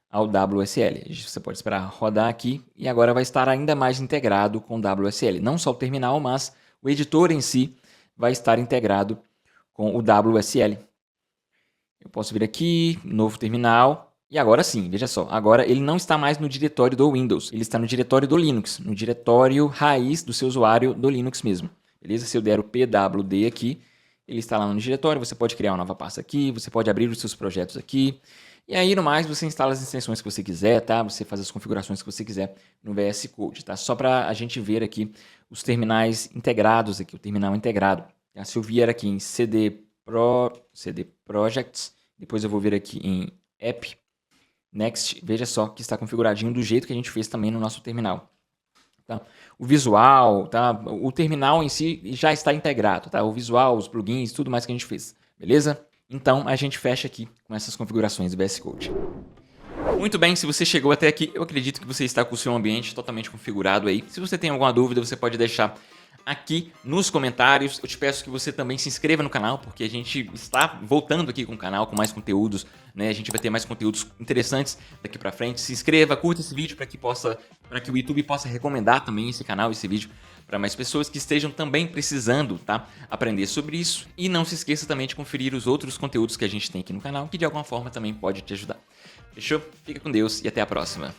A: Ao WSL. Você pode esperar rodar aqui e agora vai estar ainda mais integrado com o WSL. Não só o terminal, mas o editor em si vai estar integrado com o WSL. Eu posso vir aqui, novo terminal, e agora sim, veja só, agora ele não está mais no diretório do Windows, ele está no diretório do Linux, no diretório raiz do seu usuário do Linux mesmo. Beleza? Se eu der o pwd aqui, ele está lá no diretório, você pode criar uma nova pasta aqui, você pode abrir os seus projetos aqui, e aí, no mais, você instala as extensões que você quiser, tá? Você faz as configurações que você quiser no VS Code, tá? Só para a gente ver aqui os terminais integrados aqui, o terminal integrado. Tá? Se eu vier aqui em CD Projects, depois eu vou vir aqui em App, Next, veja só que está configuradinho do jeito que a gente fez também no nosso terminal. Tá? O visual, tá? O terminal em si já está integrado, tá? O visual, os plugins, tudo mais que a gente fez, beleza? Então, a gente fecha aqui com essas configurações do VS Code. Muito bem, se você chegou até aqui, eu acredito que você está com o seu ambiente totalmente configurado aí. Se você tem alguma dúvida, você pode deixar aqui nos comentários. Eu te peço que você também se inscreva no canal, porque a gente está voltando aqui com o canal, com mais conteúdos, né? A gente vai ter mais conteúdos interessantes daqui pra frente. Se inscreva, curta esse vídeo para que o YouTube possa recomendar também esse canal, esse vídeo, para mais pessoas que estejam também precisando, tá? Aprender sobre isso. E não se esqueça também de conferir os outros conteúdos que a gente tem aqui no canal, que de alguma forma também pode te ajudar. Fechou? Fica com Deus e até a próxima.